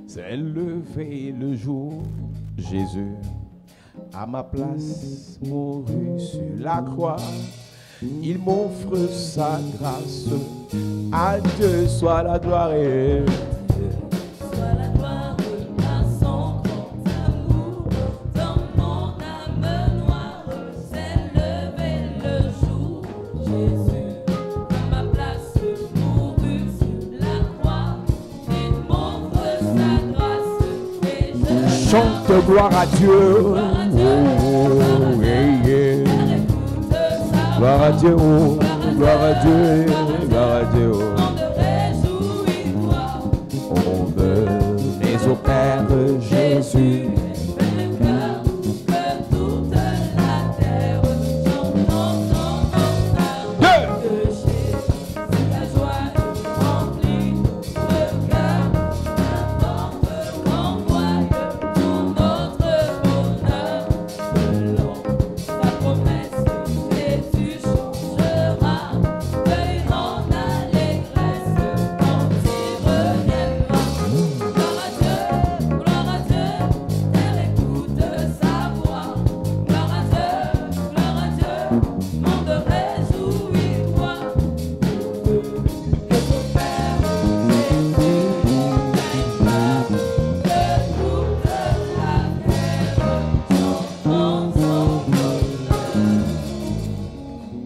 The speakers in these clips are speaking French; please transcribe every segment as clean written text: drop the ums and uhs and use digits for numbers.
s'est levé le jour. Jésus, à ma place, mourut sur la croix. Il m'offre sa grâce. À Dieu soit la gloire. Soit la gloire à son grand amour. Dans mon âme noire s'est levé le jour. Jésus, à ma place, mourut sur la croix. Il m'offre sa grâce et je Chante gloire à Dieu. Gloire à Dieu, oh, gloire à Dieu, gloire à Dieu. On venez au Père Jésus.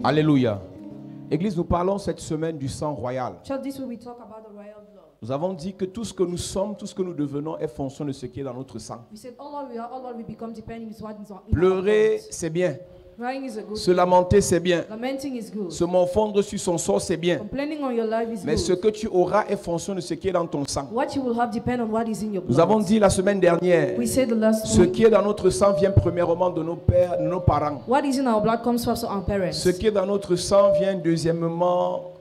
Alléluia. Église, nous parlons cette semaine du sang royal. Church, this week we talk about the royal blood. Nous avons dit que tout ce que nous sommes, tout ce que nous devenons est fonction de ce qui est dans notre sang. We said all what we are, all what we become, depending on what is on. Pleurer, c'est bien. Crying is a good Se lamenter, c'est bien. Lamenting is good. Se morfondre sur son sort, c'est bien. Complaining on your life is Mais good. ce que tu auras est fonction de ce qui est dans ton sang. What you will have depend on what is in your blood. Nous avons dit la semaine dernière, We said the last ce week, qui est dans notre sang vient premièrement de nos pères, de nos parents. what is in our blood comes from our parents. Ce qui est dans notre sang vient deuxièmement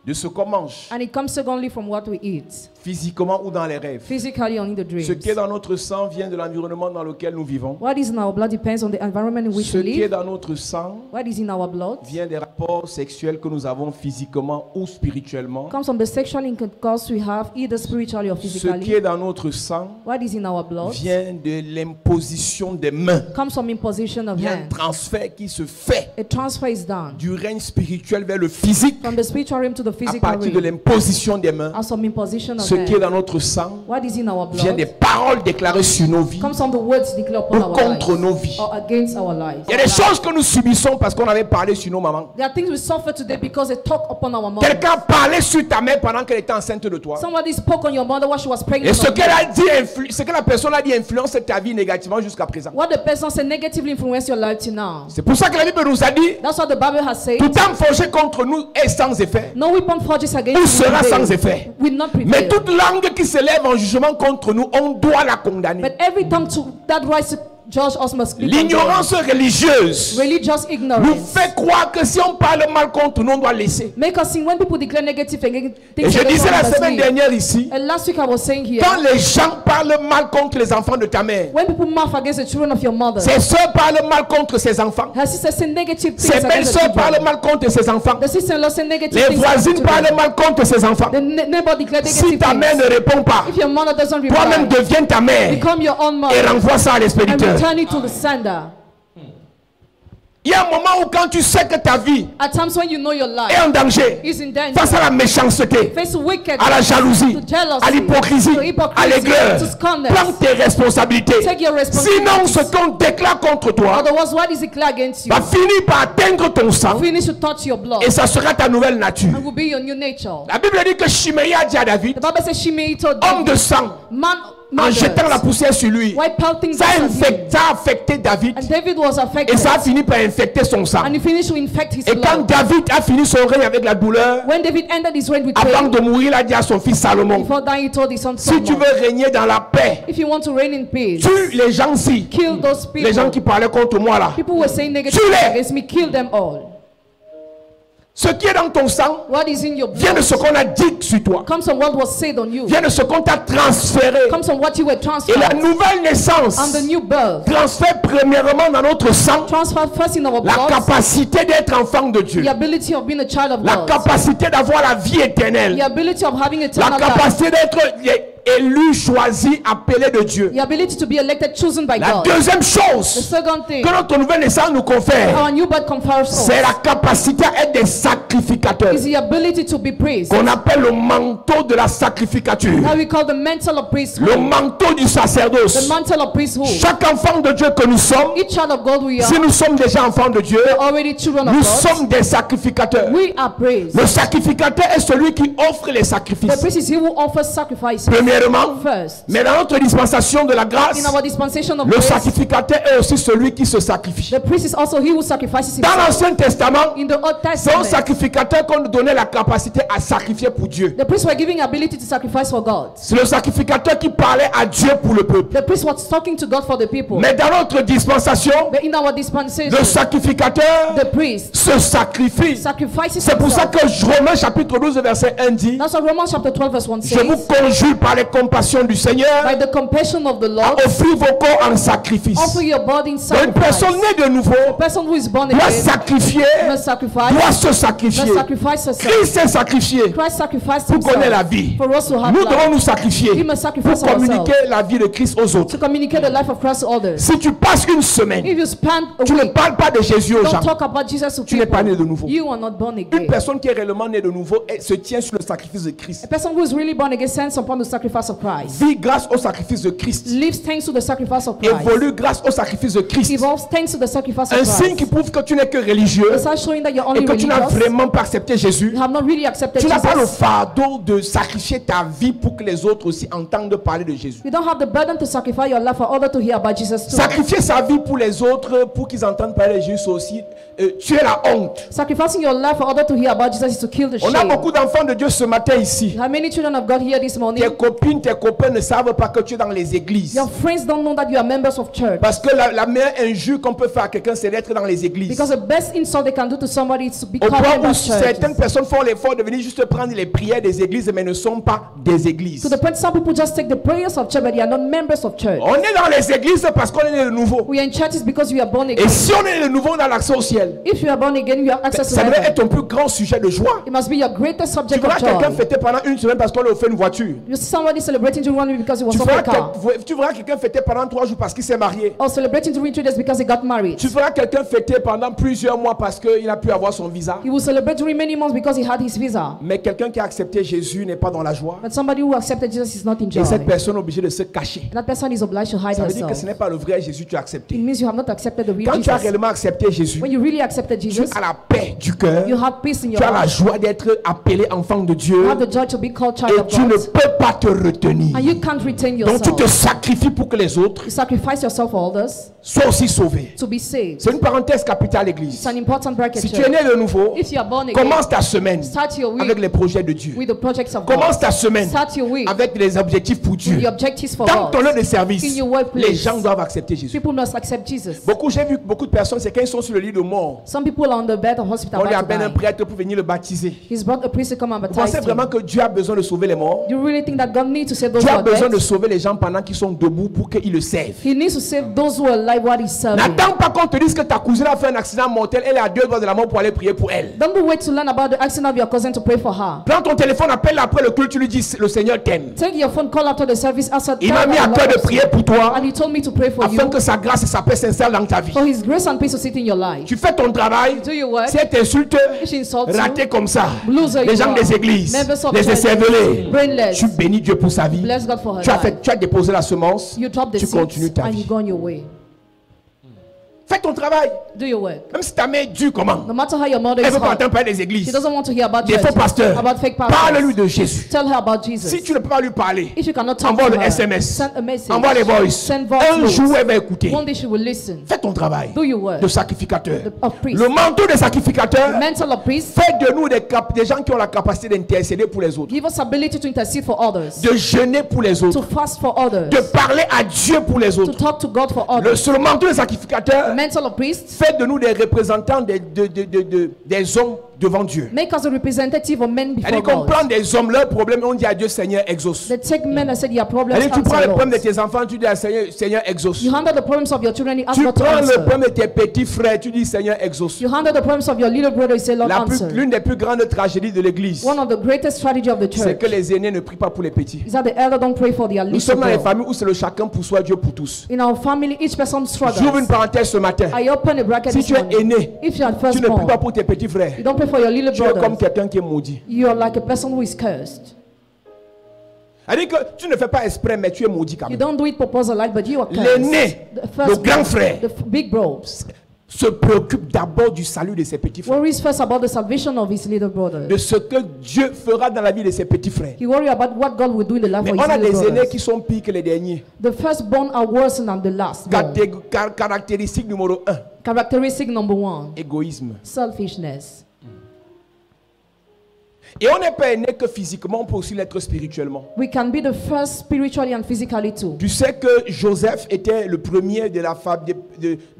de ce qu'on mange, And it comes secondly from what we eat, physiquement ou dans les rêves. physically or in the dreams. Ce qui est dans notre sang vient de l'environnement dans lequel nous vivons. What is in our blood depends on the environment in which Ce we qui est live. dans notre sang What is in our blood vient des rapports sexuels que nous avons physiquement ou spirituellement. comes from the sexual intercourse we have, either spiritually or Ce qui physically. est dans notre sang What is in our blood vient de l'imposition des mains. comes from imposition of Il y a un hands. transfert qui se fait A transfer is done du règne spirituel vers le physique from the spiritual realm to the à physical partir de realm. l'imposition des mains. As from imposition of Ce qui est hands. dans notre sang What is in our vient des blood paroles déclarées sur nos vies comes from the words declared upon ou our contre lives nos vies. or against our lives. Il y a des choses que nous subissons parce qu'on avait parlé sur nos mamans. There are things we suffer today because they talk upon our mother. Quelqu'un parlait sur ta mère pendant qu'elle était enceinte de toi. Somebody spoke on your mother while she was pregnant. Et ce of qu'elle you. a dit, ce que la personne a dit influence ta vie négativement jusqu'à présent. What the person said negatively influenced your life till now. C'est pour ça que la Bible nous a dit, That's what the Bible has said. tout arme forgé contre nous est sans effet. No weapon forged against Ou you sera will sans prevail. effet. Will not prevail. Mais toute langue qui s'élève en jugement contre nous, on doit la condamner. But every tongue that rises to judge us must be condemned. L'ignorance religieuse Religious nous ignorance fait croire que si on parle mal contre nous, on doit laisser. make us sin when people declare negative Et things je against disais la us. semaine dernière ici, And last week I was saying here, quand les gens parlent mal contre les enfants de ta mère, when people mouth against the children of your mother, ses soeurs parlent mal contre ses enfants, her sister say negative things ses against the belles-soeurs parlent children. mal contre ses enfants, The sister-in-law say negative les things against the voisines parlent children. mal contre ses enfants. The neighbor declare Si negative ta mère things. ne répond pas, If your mother doesn't toi-même reply, deviens ta mère become your own et mother renvoie ça à and l'expéditeur. return it to the sender. Il y a un moment où quand tu sais que ta vie At times when you know your life est en danger is in danger, face à la méchanceté, face wickedness, à la jalousie, to jealousy, à l'hypocrisie, to à hypocrisy, l'aigreur, to scornness. prends tes responsabilités. Take your Sinon, ce responsibilities. qu'on déclare contre toi Otherwise, what is declared against you va finir par atteindre ton sang finish to touch your blood et ça sera ta nouvelle nature. and will be your new nature. La Bible dit que Chiméa a dit à David, The Bible says Shimei told homme de David, sang, man, en jetant la murders, poussière sur lui, white pelting ça a, dust at him. ça a affecté David And David was affected et ça a fini par infecter son sang. and he finished to infect his Et quand blood. David a fini son règne avec la douleur, When David ended his reign with avant pain, de mourir, il a dit à son fils Salomon, before dying he told his son si tu Solomon, veux régner dans la paix, if you want to reign in peace, tue les gens-ci, kill those les gens qui people. parlaient contre moi là. People were saying negative Tue-les. things against me, kill them all. Ce qui est dans ton sang What is in your vient de blood ce qu'on a dit sur toi, comes from what was said on you, vient de ce qu'on t'a transféré. comes from what you were Et la transferred, nouvelle naissance and the new birth. transfère premièrement dans notre sang Transfer first in our la blood capacité d'être enfant de Dieu, the ability of being a child of la God, capacité d'avoir la vie éternelle, the ability of having la eternal life, capacité d'être élu, choisi, appelé de Dieu. The ability to be elected, chosen by La God. deuxième The chose second thing que notre nouvelle naissance nous confère, our new birth confers us c'est la capacité à être des sacrificateurs, is the ability to be praised. qu'on appelle le manteau de la sacrificature, That we call the mantle of priesthood. le manteau du The sacerdoce. mantle of priesthood. Chaque enfant de Dieu que nous sommes, Each child of God we are, si nous sommes déjà enfants de Dieu, already children of nous God. sommes des sacrificateurs. We are praised. Le sacrificateur est celui qui offre les The sacrifices. priest is he who offers sacrifices Premièrement, first. mais dans notre dispensation de la grâce, In our dispensation of le grace, sacrificateur est aussi celui qui se sacrifie. the priest is also he who sacrifices Dans himself. l'Ancien Testament, In the Old c'est aux Testament, sacrificateurs qu'on donnait la capacité à sacrifier pour Dieu. the priests were giving ability to sacrifice for God. C'est le sacrificateur qui parlait à Dieu pour le peuple. The priest was talking to God for the people. Mais dans notre dispensation, But in our dispensation, le sacrificateur the priest se sacrifie. sacrifices C'est pour ça himself. que Romains chapitre 12 verset 1 dit: That's what Romans chapter 12 verse 1 je vous says. conjure par les compassions du Seigneur By the compassion of the à Lord, offrir vos corps en sacrifice. offer your body in Une sacrifice. personne née de nouveau The person who is born doit again sacrifier, must sacrifice. doit se sacrifier. Must sacrifice herself. Christ s'est sacrifié Christ sacrificed pour connaître la himself vie. for us to have Nous life. devons nous sacrifier We must sacrifice pour communiquer ourselves la vie de Christ aux autres. to communicate the life of Christ to others. Si tu passes une semaine, If you spend a tu ne week, parles pas de Jésus aux gens. don't talk about Jesus to Tu n'es pas né de people. nouveau. You are not born Une again. personne qui est réellement née de nouveau se tient sur le sacrifice de Christ. A person who is really born again stands upon the sacrifice of Christ. Vit grâce au sacrifice de Christ. Lives thanks to the sacrifice of Christ. Évolue grâce au sacrifice de Christ. Evolves thanks to the sacrifice of Un signe qui Christ. prouve que tu n'es que religieux It's not showing that you're et only que tu n'as religious. vraiment pas accepté Jésus. You have not really accepted Tu n'as pas le Jesus. fardeau de sacrifier ta vie pour que les autres aussi entendent parler de Jésus. You don't have the burden to sacrifice your life for others to hear about Jesus too. Sacrifier sa vie pour les autres, pour qu'ils entendent parler de Jésus aussi, tu es la honte. Sacrificing your life for others to hear about Jesus is to kill the On a shame. beaucoup d'enfants de Dieu ce matin ici. How many children of God here this morning? Tes copines, tes copains ne savent pas que tu es dans les églises. Your friends don't know that you are members of church. Parce que la meilleure injure qu'on peut faire à quelqu'un, c'est d'être dans les églises. Because the best insult they can do to somebody is to be Au called point member où of church. certaines personnes font l'effort de venir juste prendre les prières des églises, mais ne sont pas des églises. To the point some people just take the prayers of church, but they are not members of church. On est dans les églises parce qu'on est né de nouveau. We are in churches because we are born Et again. si on est né de nouveau, on a l'accès au ciel. If you are born again, you have access to Ça devrait heaven. être ton plus grand sujet de joie. It must be your greatest Tu subject verras of quelqu'un joy. fêter pendant une semaine parce qu'on lui a offert une voiture. You see somebody celebrating during 1 week because he was Tu offered verras, a car. tu verras quelqu'un fêter pendant 3 jours parce qu'il s'est marié. Or celebrating during 3 days because he got married. Tu verras quelqu'un fêter pendant plusieurs mois parce qu'il a pu avoir son visa. He will celebrate during many months because he had his visa. Mais quelqu'un qui a accepté Jésus n'est pas dans la joie. But somebody who accepted Jesus is not in joy. Et cette personne est obligée de se cacher. That person is obliged to hide Ça veut dire que herself. ce n'est pas le vrai Jésus que tu as It accepté. means you have not accepted the real Quand tu as Jesus. réellement accepté Jésus, When you really accepted tu Jesus, as la paix du cœur. you have peace in your Tu as la heart. joie d'être appelé enfant de You Dieu. have the joy to be called child Et of tu ne God. peux pas te retenir. And you can't retain Donc tu te yourself. sacrifies pour que les autres You sacrifice yourself for others soient aussi sauvés. to be saved. C'est une parenthèse capitale, It's Église. an important bracket. Si tu es church. né de nouveau, If you are born again, commence ta semaine start your avec week les projets de Dieu. with the projects of God. Commence ta semaine Start your week avec les objectifs pour with Dieu. the objectives for Dans ton lieu God. de service, In your workplace. les gens doivent accepter Jésus. People must accept Jesus. J'ai vu beaucoup de personnes, c'est quand ils sont sur le lit de mort, Some people are on the bed of hospital on lui about to amène un die. prêtre pour venir le baptiser. He's brought a priest to come and Vous baptize pensez vraiment him. que Dieu a besoin de sauver les morts? Do you really think that God needs to save those Dieu who a are besoin dead? de sauver les gens pendant qu'ils sont debout pour qu'ils le servent. He needs to save those who are alive while he's serving. N'attends pas qu'on te dise que ta cousine a fait un accident mortel, elle est à 2 doigts de la mort pour aller prier pour elle. Don't wait to learn about the accident of your cousin to pray for her. Prends ton téléphone, appelle après le culte, tu lui dis le Seigneur t'aime. Take your phone, call after the service, answer. Il m'a mis à cœur de prier pour toi And he told me to pray for afin you, que sa grâce et sa paix s'installent dans ta vie. for his grace and peace to sit in your life. Tu fais ton travail, Do your work. si elle t'insulte, If she insults raté you, comme ça, loser les you gens are. des églises, Members of les church, écervelés, brainless. tu bénis Dieu pour sa vie. Bless God for her Tu life. as déposé la semence, You drop the tu continues seeds ta and you vie. go on your way. Fais ton travail, Do your work. même si ta mère est dure comment. No matter how your mother Elle is veut pas hard, entendre parler des she églises, doesn't want to hear about des church, faux pasteurs. about fake Parle-lui pastors. de Jésus. Tell her about Jesus. Si tu ne peux pas lui parler, If you cannot talk envoie to le her, SMS, send a message. envoie les voice. Send voice Un notes. jour, elle va écouter. One day she will listen. Fais ton travail Do your work. de sacrificateur. Of priest. Le manteau des sacrificateurs Mental of priest. fait de nous des gens qui ont la capacité d'intercéder pour les autres, Give us ability to intercede for others. de jeûner pour les To autres, fast for others. de parler à Dieu pour les To autres. talk to God for Le others. seul manteau des sacrificateurs Mental of priest. fait de nous des représentants des hommes devant Dieu. Make us a representative of men Elle dit before qu'on God. prend des hommes, leurs problèmes, et on dit à Dieu, Seigneur, exauce. They take men and say your problems. Elle dit, tu prends answer, le problème de Lord. tes enfants, tu dis à Seigneur, Seigneur, exauce. You handle the problems of your children, you ask Tu God to prends le answer. problème de tes petits frères, tu dis, Seigneur, exauce. You handle the problems of your little brother, you say, Lord, answer. L'une des plus grandes tragédies de l'église, One of the greatest strategy of the c'est church que les aînés ne prient pas pour les petits. is that the elder don't pray for their Nous little sommes dans les brother. familles où c'est le chacun pour soi, Dieu pour tous. In our family, each person J'ouvre une struggles. parenthèse ce matin. I open a bracket Si this tu es morning. aîné, If you are tu ne pries pas firstborn, pour tes petits frères. you don't pray for your little Tu es comme brothers. quelqu'un qui est maudit. You are like a person who is cursed. Elle dit que tu ne fais pas exprès, mais tu es maudit quand You même. don't do it purposely, but you are cursed. L'aîné, The le first grand frère, the big bro, se préoccupe d'abord du salut de ses petits frères. worries first about the salvation of his little brother. De ce que Dieu fera dans la vie de ses petits frères. He worries about what God will do in the life Mais of on his a little des aînés brothers. qui sont pires que les derniers. The firstborn are worse than the last. Caractéristique numéro 1, Characteristic number 1, égoïsme. selfishness. Et on n'est pas aîné que physiquement, on peut aussi l'être spirituellement. We can be the first spiritually and physically too. Tu sais que Joseph était le premier de la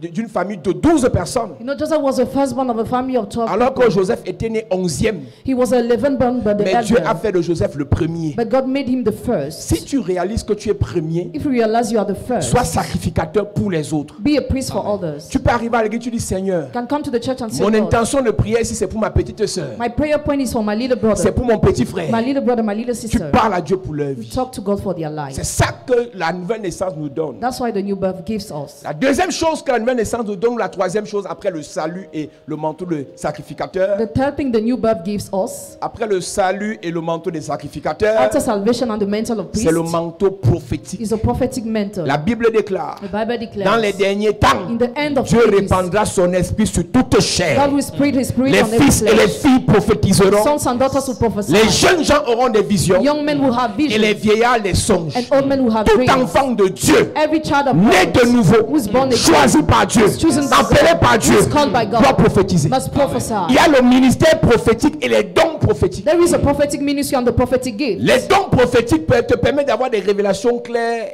d'une famille de 12 personnes. You know, Joseph was the firstborn of a family of 12 Alors que people. Joseph était né 11e. He was 11th born by the Mais Dieu a elder. fait de Joseph le premier. But God made him the first. Si tu réalises que tu es premier, If you realize you are the first, sois sacrificateur pour les autres. be a priest for others. Tu peux arriver à l'église, tu dis Seigneur, You can come to the church and say, mon Lord, intention de prière ici c'est pour ma petite soeur. my prayer point is for my little C'est brother, pour mon petit frère. my little brother, my little Tu sister. parles à Dieu pour leur We vie. talk to God for their life. C'est ça que la nouvelle naissance nous donne. That's why the new birth gives us. La deuxième chose que la nouvelle naissance nous donne, la troisième chose après le salut et le manteau de sacrificateur, The third thing the new birth gives us, après le salut et le manteau des sacrificateurs, after salvation and the mantle of c'est le priest, manteau prophétique. is a prophetic mantle. La Bible déclare, The Bible dans les declares, derniers temps, in the end of Dieu days, répandra son esprit sur toute chair. God will spread His Spirit Les on every fils et les flesh. filles prophétiseront. Sons and daughters will prophesy. Les jeunes gens auront des visions Young men will have et les visions, vieillards les songes. and old men will have Tout dreams. enfant de Dieu, Every child of né de God nouveau, who's born again, choisi par Dieu, chosen by appelé God, par Dieu, who's called by God, doit prophétiser. must prophesy. Il y a le ministère prophétique et les dons prophétiques. There is a prophetic ministry and the prophetic gift. Les dons prophétiques peuvent te permettre d'avoir des révélations claires,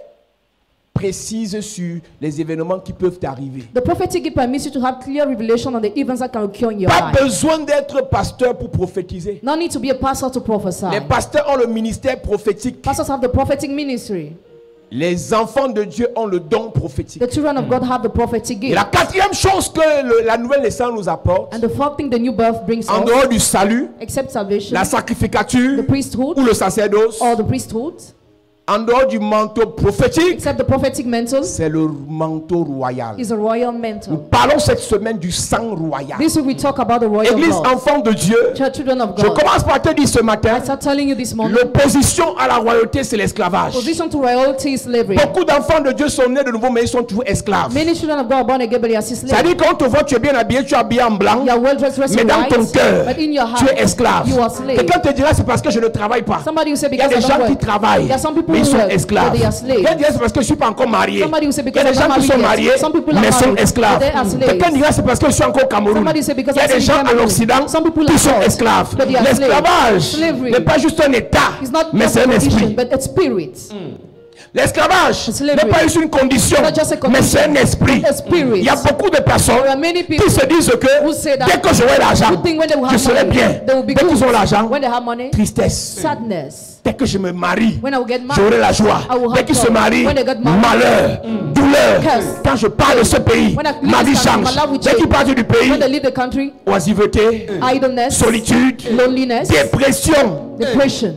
précises sur les événements qui peuvent t'arriver. The prophetic gift permits you to have clear revelation on the events that can occur in your Pas life. besoin d'être pasteur pour prophétiser. No need to be a pastor to prophesy. Les pasteurs ont le ministère prophétique. Pastors have the prophetic ministry. Les enfants de Dieu ont le don prophétique. The children of God have the prophetic Et la gift. quatrième chose que la nouvelle naissance nous apporte, And the fourth thing the new birth brings en us, dehors du salut, except salvation, la sacrificature the priesthood ou le sacerdoce, or the priesthood, en dehors du manteau prophétique, except the prophetic mantle, c'est le manteau royal. is a royal Nous mantle. parlons cette semaine du sang royal. This week we talk about the royal Église blood. enfant de Dieu, Children of je God. commence par te dire ce matin, I start telling you this morning, l'opposition à la royauté, c'est l'esclavage. position to royalty is slavery. Beaucoup d'enfants de Dieu sont nés de nouveau, mais ils sont toujours esclaves. Many children of God are born again, but they are still slaves. C'est-à-dire quand on te voit, tu es bien habillé, tu es habillé en blanc, You are well dressed, dressed mais in dans white, ton cœur, but in your tu heart, es esclave. you are slave. Quelqu'un te dira, c'est parce que je ne travaille pas. Somebody will say Il y a because des I gens don't qui work. travaillent, There are some people mais ils who sont work, esclaves. but they are slaves. Quelqu'un dira, c'est parce que je ne suis pas encore marié. Somebody will say Il y a because des I'm gens not qui sont married yet. mariés, Some people are mais sont married, esclaves. but they are slaves. Quelqu'un dira, c'est parce que je suis encore au Cameroun. Somebody say because Il y a I'm des still gens in en Cameroun. Occident Some people qui are sont slaves, esclaves. but they are L'esclavage Slavery. n'est pas juste un état, It's not mais just c'est a un condition, esprit. but it's spirit. L'esclavage Slavery. n'est pas juste une condition, Not just a mais condition, c'est un esprit. a spirit. Il y a beaucoup de personnes There are many people qui se disent que who say that dès que j'aurai l'argent, who think when they will je have serai money, bien. they will be Dès qu'ils good. ont l'argent, When they have money, tristesse. sadness. Dès que je me marie, When I will get married, j'aurai la joie. I will Dès have qu'ils se joy. marient, When they get married, malheur, douleur. Curse. Quand je parle de ce pays, When I leave ma vie this country, change. my life will Dès qu'ils change. partent du pays, When they leave the country, oisiveté, idleness, solitude, loneliness, dépression. depression.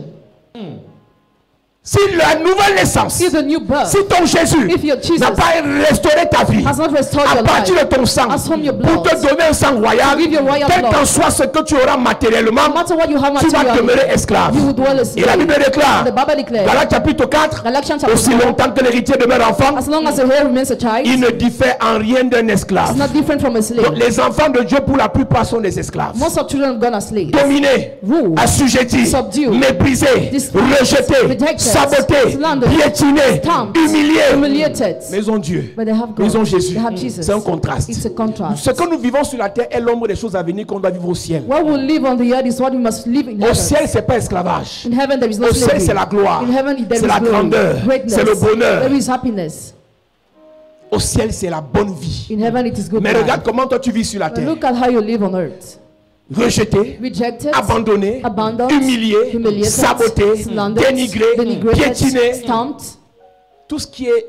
Si la nouvelle naissance, If the new birth si ton Jésus If your Jesus n'a pas restauré ta vie has not restored à your partir life, de ton sang as from your pour blood, te donner un sang royal, to give you royal quel blood, qu'en soit ce que tu auras matériellement, no matter what you have tu vas materially, demeurer esclave. you will dwell as Et la slave. Bible déclare, The Bible declares, Galates chapitre 4, Galatians chapter aussi 4, longtemps que l'héritier demeure enfant, as long as the heir remains a child, il ne diffère en rien d'un it's esclave. not different from a slave. Donc, les enfants de Dieu pour la plupart sont des esclaves. Most of children of God are slaves. Dominés, Rule, assujettis, subdue, méprisés, despised, rejetés, rejected, sabotés, slandered, piétinés, stamped, humiliés. humiliated. Mais ils ont Dieu. But they have Mais God. ils ont Jésus. They have Jesus. C'est un contraste. It's a contrast. Ce que nous vivons sur la terre est l'ombre des choses à venir qu'on doit vivre au ciel. What will live on the earth is what we must live in Au ciel, heaven. c'est pas esclavage. In heaven there is no Au ciel, slavery. c'est la gloire. In heaven there C'est is la glory, grandeur. greatness. C'est le bonheur. There is happiness. Au ciel, c'est la bonne vie. In heaven it is good Mais life. regarde comment toi tu vis sur la But terre. look at how you live on earth. rejeté, rejected, abandonné, abandoned, humilié, humiliated, saboté, slandered, dénigré, denigrated, piétiné. stomped. Tout ce qui est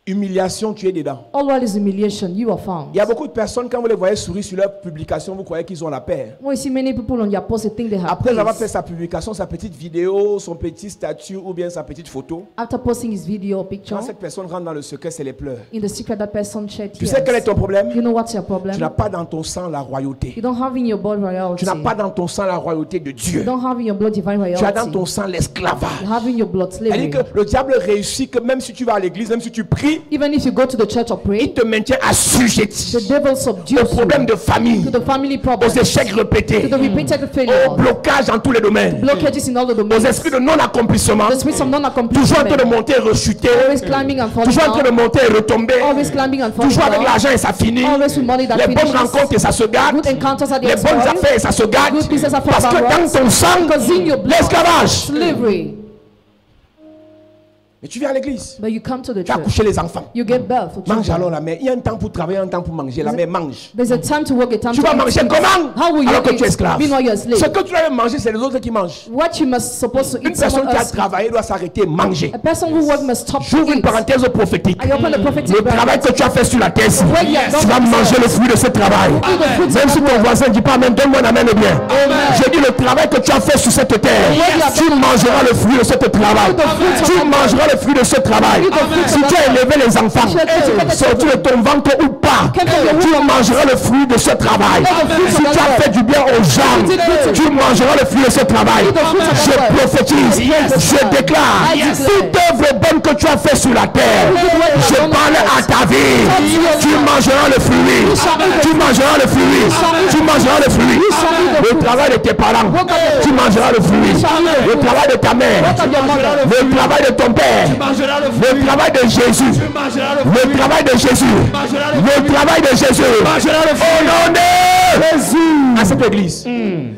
humiliation, tu es dedans. All what is humiliation, you are found. Il y a beaucoup de personnes, quand vous les voyez sourire sur leur publication, vous croyez qu'ils ont la paix. When you see many people on their post, they think they have Après avoir fait peace. sa publication, sa petite vidéo, son petit statut ou bien sa petite photo, After posting his video or picture, quand cette personne rentre dans le secret, c'est les pleurs. in the secret that person shed Tu sais quel est tears. ton problème? You know what's your Tu n'as problem? pas dans ton sang la royauté. You don't have in your blood royalty. Tu n'as pas dans ton sang la royauté de You Dieu. don't have in your blood divine Tu as dans royalty. ton sang l'esclavage. You have in your blood C'est-à-dire slavery. que le diable réussit que même si tu vas à l'église, même si tu pries, Even if you go to the church or il pray, te maintient assujetti the devil subdues aux problèmes you de famille, to the family aux problems, échecs to répétés, the repeated aux failures, blocages dans tous les domaines, blockages in all the aux domains, esprits de non-accomplissement, the spirits of toujours en train de non-accomplishment, monter et rechuter, always climbing and falling toujours en train de down, monter et retomber, always climbing and falling toujours avec down, l'argent et ça finit, always with money that les bonnes finishes, rencontres et ça se gâte, good encounters at the les bonnes exploit, affaires et ça se gâte, good business are parce que dans ton sang, because in your blood, l'esclavage. slavery. Mais tu viens à l'église, But you come to the tu as church, couché les enfants, you get birth for mange children. alors la mère, il y a un temps pour travailler, un temps pour manger, la mère mange. There's a time to work, a time Tu to vas eat. manger comment? How will you Alors que tu es eat? esclave. Meanwhile, you're a Ce slave. que tu dois manger, c'est les autres qui mangent. What you must supposed to Une eat, personne someone qui a else. travaillé doit s'arrêter et manger. A person who work must stop to J'ouvre une eat. parenthèse prophétique. I open the prophetic Le travail bracket. que tu as fait sur la thèse, When you are done tu vas with manger le fruit de ce travail. Même si ton voisin ne dit pas amen, donne-moi un amen bien. Je dis le travail que tu as fait sur cette terre, tu mangeras le fruit de ce travail. Tu mangeras le fruit de ce travail. Si tu as élevé les enfants, sortis de ton ventre ou pas, tu mangeras le fruit de ce travail. Si tu as fait du bien aux gens, tu mangeras le fruit de ce travail. Je prophétise, je déclare, toute œuvre bonne que tu as fait sur la terre, je parle à ta vie. Tu mangeras le fruit. Tu mangeras le fruit. Tu mangeras le fruit. Le travail de tes parents, tu mangeras le fruit. Le travail de ta mère, le travail de ton père, le travail de Jésus, le travail de Jésus, le travail de Jésus. Au nom de Jésus. À cette église,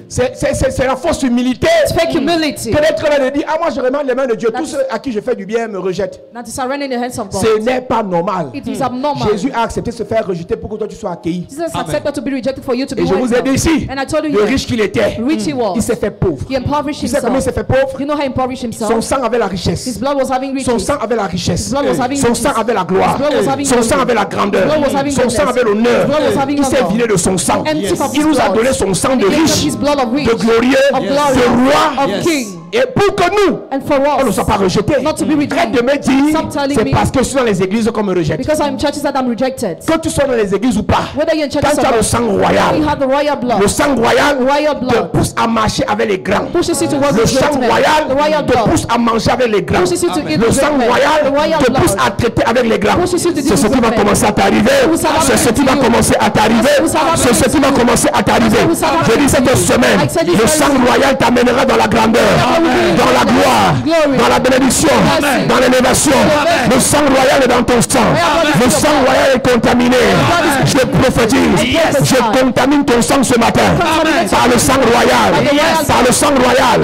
c'est la fausse humilité. Fake humility. Que d'être là de dire, ah moi je remets les mains de Dieu. Tous ceux à qui je fais du bien me rejettent. Not to surrender in the hands of God. Ce n'est pas normal. It is abnormal. Jésus a accepté de se faire rejeter pour que toi tu sois accueilli. Jesus accepted to be rejected for you to be Et je vous ai dit welcome. ici, And I told you le here, riche qu'il était, rich he was. il s'est fait pauvre. He impoverished Tu sais comment il s'est himself. fait pauvre? You know how he impoverished Son himself? sang avait la His richesse. blood was having Son riches. sang avait la richesse. His blood was having Son sang riches. avait la gloire. His blood was having Son sang glory. avait la grandeur. His blood was having Son sang greatness. avait l'honneur. His blood was having Il s'est honor. vidé de son sang. Empty of Il his nous a blood. donné son sang And de he gave us riche, his blood of rich, de glorieux, of glory, de roi. of king. Et pour que nous, And for on ne soit us, pas rejetés. not to be Arrête de rejected. me dire, Stop telling c'est me. parce que je suis dans les églises qu'on me rejette. Because I'm in churches that I'm rejected. Que tu sois dans les églises ou pas, Whether you're in quand churches tu as or le not, sang you royal, have the royal blood. le sang royal Royal te blood pousse à marcher avec les grands. pushes you to work Le with sang great men. royal The royal te blood pousse à manger avec les grands. pushes you to eat Le with sang great men. The royal royal te pousse blood à traiter avec les grands. pushes you to C'est deal ce with qui va great men. commencer à t'arriver. C'est ce qui va commencer à t'arriver. C'est ce qui va commencer à t'arriver. Je dis cette semaine, le sang royal t'amènera dans la grandeur, dans la gloire, dans la bénédiction, dans l'élévation. Le sang royal est dans ton sang. Le sang royal est contaminé. Je prophétise, je contamine ton sang ce matin par le sang royal, par le sang royal,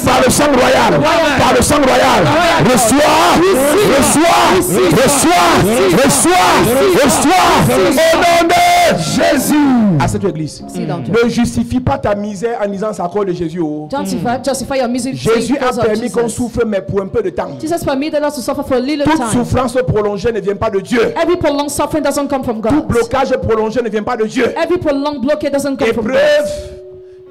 par le sang royal, par le sang royal. Reçois, reçois au nom de Jésus. À cette église, Sit down, ne justifie pas ta misère en disant c'est à cause de Jésus. Oh. Justify your misery. Jésus a because of permis qu'on Jesus. souffre, mais pour un peu de temps. Jesus permitted us to suffer for a little Toute time. souffrance prolongée ne vient pas de Dieu. Every prolonged suffering doesn't come from Tout God. blocage prolongé ne vient pas de Dieu. Every prolonged blockade doesn't come from God.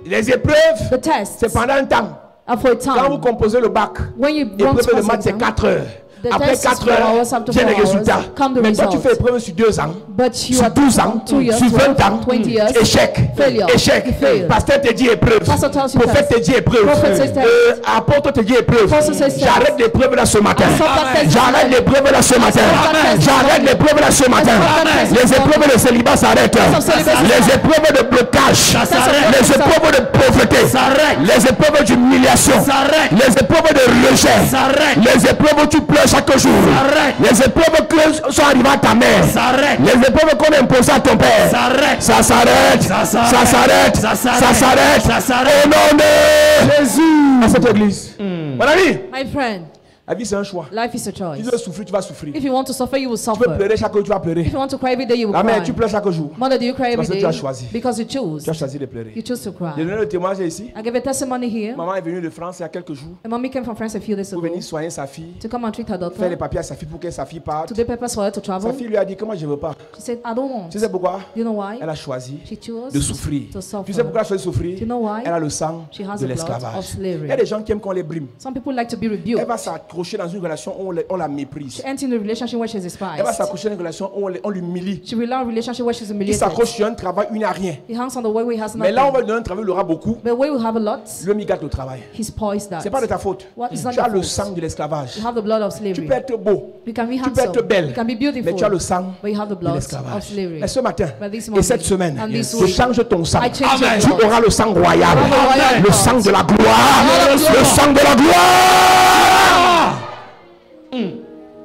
Les épreuves, The tests c'est pendant un temps. are for a Quand vous time. composez le bac, When you run épreuve de to maths, c'est exam, 4 heures. The Après test is 4 4 heures, hours, after viennent les 4 hours, résultats. come the Mais toi, tu results. fais épreuve sur 2 ans, But you sur are 12 ans, 2 years, sur 20 ans. 20 years. Échec, Failure. échec. You fail. Pasteur te dit épreuve. Pastor tells you Prophète te test. dit épreuve. Prophet says test. Apôtre te dit épreuve. Apostle says test. J'arrête l'épreuve là ce matin. I stop that test. J'arrête l'épreuve là ce matin. that test. J'arrête l'épreuve là ce matin. that test. Les épreuves de célibat s'arrêtent. Les épreuves de blocage. Les épreuves de pauvreté. Les épreuves d'humiliation. Les épreuves de rejet. Les épreuves où tu pleures chaque jour. Les épreuves que sont arrivées à ta mère. Les épreuves qu'on a imposées à ton père. Ça s'arrête. Ça s'arrête. Ça s'arrête. Au nom de Jésus. À cette église. Mon ami, My friend, La vie, c'est un choix. Life is a Si tu choice. veux souffrir, tu vas souffrir. If you want to suffer, you will Tu veux suffer. pleurer chaque jour, tu vas pleurer. If you want to cry every day, you will La mère, cry. tu pleures chaque jour. Mother, do you cry every Parce que day? tu as choisi. Because you choose. Tu as choisi de pleurer. You choose to J'ai cry. donné le témoignage ici. I gave a testimony here. Maman est venue de France il y a quelques jours A mommy came from France a few days pour ago venir soigner sa fille, to come and treat her faire les daughter. papiers à sa fille pour que sa fille parte. To do papers for her to Sa travel. fille lui a dit que moi je ne veux pas. She said, I don't want. Tu sais pourquoi? You know why? Elle a choisi She chose de souffrir. to suffer. Tu sais pourquoi elle a choisi de souffrir? You know why? Elle a le sang She has de the blood l'esclavage. of slavery. Il y a des gens qui aiment qu'on les brime. Some people like to be Elle rebuked. va s'accrocher dans une relation où on la méprise. She enters in a relationship where she's Elle va despised. s'accrocher dans une relation où on l'humilie. She will learn a relationship where she's Il humiliated. s'accroche sur un travail où il n'a rien. He hangs on the way where he has Mais là, on nothing. va lui donner un travail où il aura beaucoup. But where we have a lot, Le mi gâte le travail. he spoils that. C'est pas de ta faute. What is not Tu as your le fault? sang de l'esclavage. You have the blood of Tu slavery. peux être beau. You can be Tu peux handsome. être belle. You can be Mais beautiful. tu as le sang But you have the de blood of l'esclavage. slavery. Mais ce matin But this et morning cette semaine, and this je week, change ton sang. I change your Tu blood. auras le sang royal. Amen. Le sang de la gloire. Le sang de la gloire.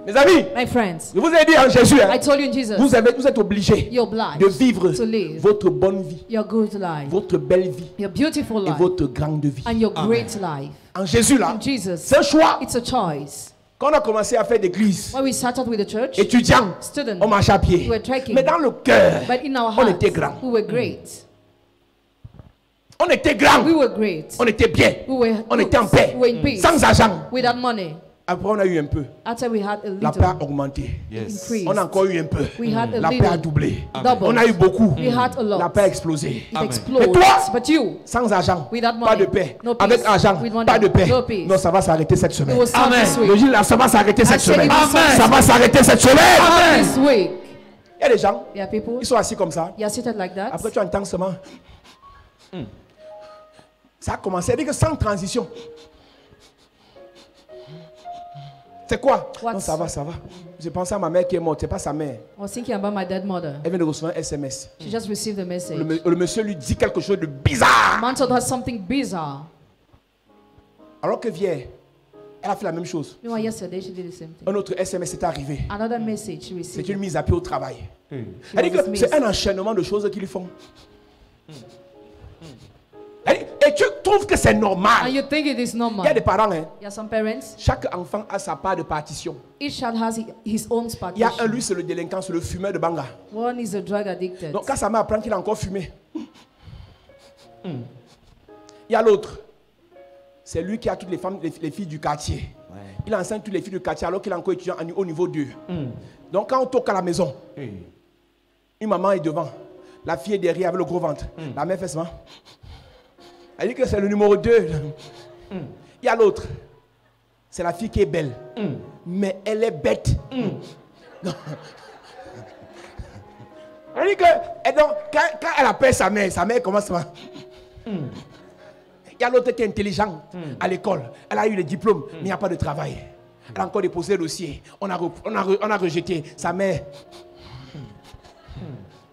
Mes amis, My friends, je vous ai dit en Jésus, hein, I told you in Jesus, vous êtes obligés you're obliged de vivre to live votre bonne vie, your good life, votre belle vie your beautiful et life, votre grande vie. and your great life. En Jésus, là, In Jesus, c'est un choix. it's a choice. Quand on a commencé à faire d'église, When we started with the church, étudiants, students, on marchait à pied. we were trekking. Mais dans le cœur, But in our on hearts, était grand. we were great. On était grand. We were great. On était bien. We were On good. était en paix. We were in peace. Sans argent. Without money. Après, on a eu un peu. After we had a La paix a little augmenté. increase, On a encore eu un peu. we had a La paix a little doublé. double. On a eu beaucoup. We had a lot. La paix a explosé. It Et explodes. toi, But you, sans argent, Without pas money, de paix. no peace. Avec argent, With money, pas de paix. no peace. Non, ça va s'arrêter cette it semaine. will start this Le week. jour là, ça va s'arrêter cette said semaine. it will start Ça va s'arrêter cette semaine. This week. Il y a des gens, There are people, ils sont assis comme ça. you are seated like that. Après, tu entends seulement. Ça a commencé. C'est-à-dire que sans transition. C'est quoi? What? Non, ça va, ça va. J'ai pensé à ma mère qui est morte. C'est pas sa mère. I was thinking about my dead mother. Elle vient de recevoir un SMS. She just received a message. Le monsieur lui dit quelque chose de bizarre. Man told her something bizarre. Alors que vient, elle a fait la même chose. You know, yesterday she did the same thing. Un autre SMS est arrivé. Another message she C'est received. une mise à pied au travail. She Elle dit was que dismissed. c'est un enchaînement de choses qu'ils font. Elle dit, et tu trouves que c'est And normal. you think it is Il y a normal. des parents, hein, There are some parents, chaque enfant a sa part de partition. each child has his own Il y a un, partition. lui, c'est le délinquant, c'est le fumeur de banga. One is a drug addicted. Donc quand sa mère apprend qu'il a encore fumé, il y a l'autre. C'est lui qui a toutes les femmes, les filles du quartier. Il enseigne toutes les filles du quartier alors qu'il est encore étudiant au niveau 2. Donc quand on toque à la maison, une maman est devant. La fille est derrière avec le gros ventre. La mère fait seulement. Elle dit que c'est le numéro 2. Il y a l'autre. C'est la fille qui est belle. Mais elle est bête. Non. Elle dit que et donc, quand elle appelle sa mère commence à... Il y a l'autre qui est intelligent à l'école. Elle a eu le diplôme, mais il n'y a pas de travail. Elle a encore déposé le dossier. On a rejeté sa mère.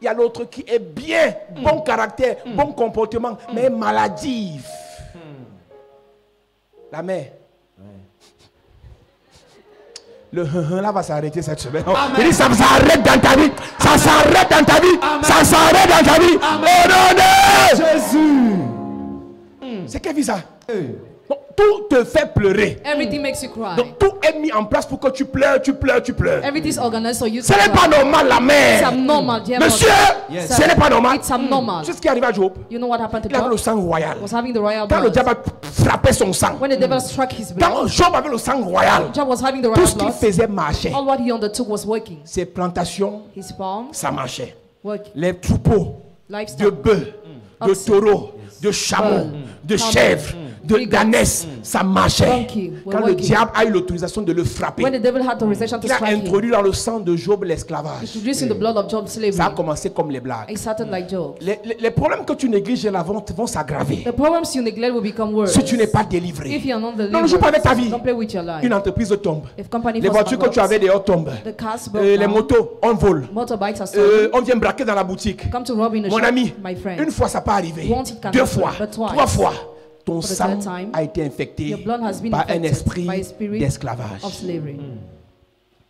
Il y a l'autre qui est bien, bon caractère, bon comportement, mais maladif. La mère. Le là va s'arrêter cette semaine. Il dit ça s'arrête dans ta vie. Ça s'arrête dans ta vie. Ça s'arrête dans ta vie. Au nom de Jésus. C'est quelle vie ça? Donc, tout te fait pleurer. Everything makes you cry. Donc tout est mis en place pour que tu pleures, tu pleures, tu pleures. Everything is organized so you Ce n'est pas normal la It's mère. abnormal, dear Monsieur, mother. ce n'est pas normal. It's abnormal. C'est ce qui est arrivé à Job. You know what happened to Il avait le Job? sang royal. Was having the royal Quand le blood. diable a frappé son sang, When the devil struck his blood, quand Job avait le sang royal, Job was having the tout royal ce qu'il blood. faisait marchait. All what he undertook was working. Ses plantations, His farms, ça marchait. working. Les troupeaux de Livestock, bœufs, de Oxen, taureaux, de chameaux, de chèvres, de d'ânesses, ça marchait. Donkey were Quand le working. diable a eu l'autorisation de le When frapper, the devil had authorization to il a strike him, introduit dans le sang de Job l'esclavage. introducing the blood of Job slavery, Ça a commencé comme les blagues. it started like Job. Les problèmes que tu négliges là vont s'aggraver The problems you neglect will become worse. si tu n'es pas délivré. If you are not Non, ne joue pas avec ta vie. delivered, don't play with your life. Une entreprise tombe. If company Les falls voitures que tu bankrupt, avais dehors tombent. the cars broke Les down, motos, on vole. motorbikes are stolen, On vient braquer dans la boutique. come to rob in a Mon shop, ami, my friend. une fois ça pas arrivé. Once it can 2 happen, fois, but twice. 3 fois. Ton For the sang third time, a été infecté your blood has been par un infected esprit by a spirit d'esclavage. of slavery.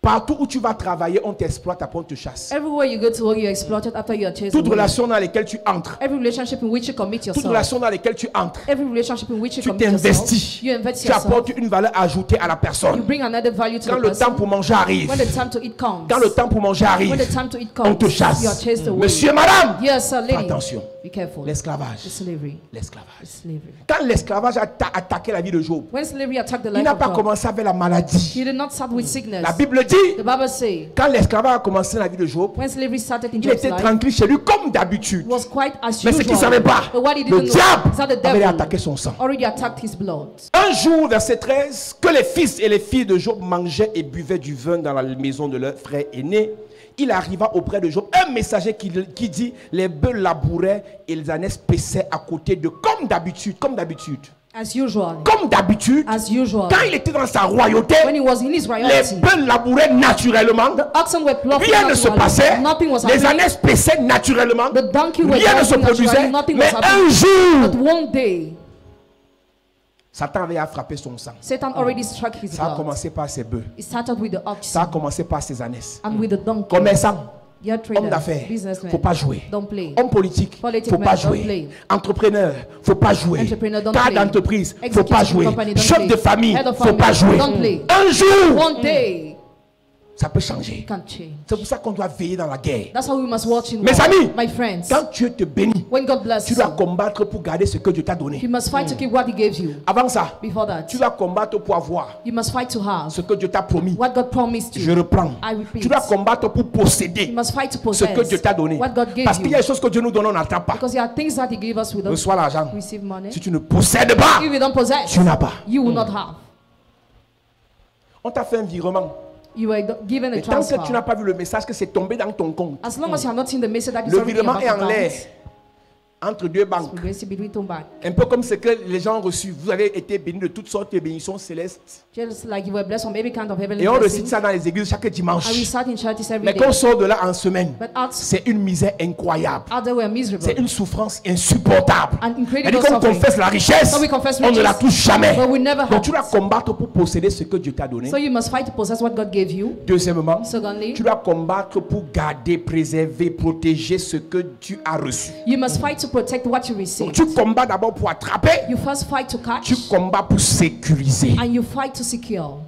Partout où tu vas travailler, on t'exploite, après on te chasse. Everywhere you go to work, you're exploited after you are chased Toute away. relation dans laquelle tu entres, Every relationship in which you commit toute yourself. relation dans laquelle tu entres, Every relationship in which you tu commit yourself. t'investis, You invest tu yourself. apportes une valeur ajoutée à la You personne. bring another value to Quand the le temps person. pour manger arrive, When the time to eat comes. quand le temps pour manger arrive, When the time to eat on comes. te chasse. You are chased away. Monsieur, madame, Yes, sir, lady. attention. Be careful. L'esclavage. The slavery. L'esclavage. The slavery. Quand l'esclavage a attaqué la vie de Job, When slavery attacked the il life n'a of pas Job, commencé avec la maladie. he did not start with sickness. La Bible dit, The Bible says, quand l'esclavage a commencé la vie de Job, when slavery started in il Job's était life, tranquille chez lui comme d'habitude. it was quite as Mais ce usual. qu'il ne savait pas, But what he le didn't know diable is that the avait devil attaqué son sang. already attacked his blood. Un jour, verset 13, que les fils et les filles de Job mangeaient et buvaient du vin dans la maison de leur frère aîné, il arriva auprès de Job un messager qui dit, les bœufs labouraient et les ânes paissaient à côté de, comme d'habitude, comme d'habitude. As usual. Comme d'habitude, As usual. quand il était dans sa royauté, When he was in his les royalty, bœufs labouraient naturellement, the oxen were ploughing rien ne se naturally. passait, Nothing was les happening. ânes paissaient naturellement, The donkey were rien ne se driving naturally. produisait, Nothing mais was un happening. jour, But one day, Satan avait à frapper son sang. Satan already struck his Ça a blood. commencé par ses bœufs, It started with the ça a oxen commencé par ses ânes. and with the donkey. Commerçant, You're a homme trader, d'affaires, businessman. faut pas jouer. Don't play. Homme politique, Politic faut man, pas don't jouer. play. Entrepreneur, faut pas jouer. Entrepreneur, don't Cadre play. d'entreprise, faut Executive pas jouer. company, don't Chef play. de famille, Head of faut family, pas jouer. don't play. Un jour, One day, ça peut changer. can't change. C'est pour ça qu'on doit veiller dans la guerre. That's how we must watch in Mes war. amis, My friends, Quand Dieu te bénit, when God bless tu you, dois combattre pour garder ce que Dieu t'a donné. you must fight to keep what He gave you. Avant ça, Before that, tu dois combattre pour avoir you must fight to have ce que Dieu t'a promis. what God promised Je you. reprends. I repeat. Tu dois combattre pour You posséder must fight to ce que Dieu possess t'a donné. what God gave Parce qu'il y a you. des choses que Dieu nous donne, on n'attrape pas. Because there are things that He gave us, we don't Reçois l'argent. receive money. Si tu ne possèdes pas, If you don't possess, tu n'as pas. you will not have. On t'a fait un virement. You were given a Mais tant que tu n'as transfer. pas vu le message que c'est tombé dans ton compte, As long as you have not seen the message that is le already in your virement bank est en l'air account, entre deux banques. we receive between two banks. Un peu comme ce que les gens ont reçu. Vous avez été bénis de toutes sortes de bénédictions célestes. Just like you were blessed from every kind of heavenly Et on blessing. recite ça dans les églises chaque dimanche. And we start in churches every Mais day. quand on sort de là en semaine, But out c'est une misère incroyable. there we're miserable. C'est une souffrance insupportable. And incredible Et quand on suffering. confesse la richesse, So we confess on ne la riches, touche jamais. but we never Donc have tu dois it. combattre pour posséder ce que Dieu t'a donné. So you must fight to possess what God gave you. Deuxièmement, Secondly, tu dois combattre pour garder, préserver, protéger ce que tu as reçu. you must fight to protect what you Donc receive. tu combats d'abord pour attraper, You first fight to catch, tu combats pour sécuriser. and you fight to secure.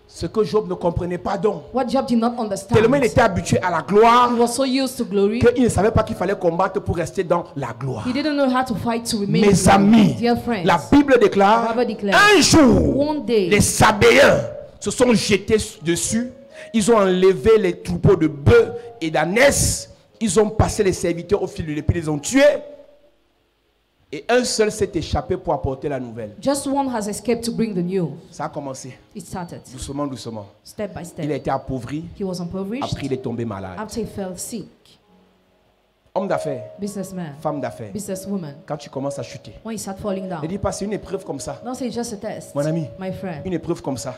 Ce que Job ne comprenait pas donc. What Job did not understand. Tellement il était habitué à la gloire He was so used to glory, qu'il ne savait pas qu'il fallait combattre pour rester dans la gloire. he didn't know how to fight to remain. in Mes glory. amis, Dear friends, la Bible déclare, The Bible declares, un jour, one day, les Sabéens se sont jetés dessus, ils ont enlevé les troupeaux de bœufs et d'ânesses, ils ont passé les serviteurs au fil de l'épée, ils les ont tués, et un seul s'est échappé pour apporter la nouvelle. just one has escaped to bring the news. Ça a commencé, It started doucement, doucement. step by Il a step. été appauvri, He was impoverished. après il est tombé malade. After he fell sick, Homme d'affaires, businessman, femme d'affaires, businesswoman, quand tu commences à chuter, when he started falling ne down, dis pas c'est une épreuve comme ça. don't say it's just a test. Mon ami, My friend, une épreuve comme ça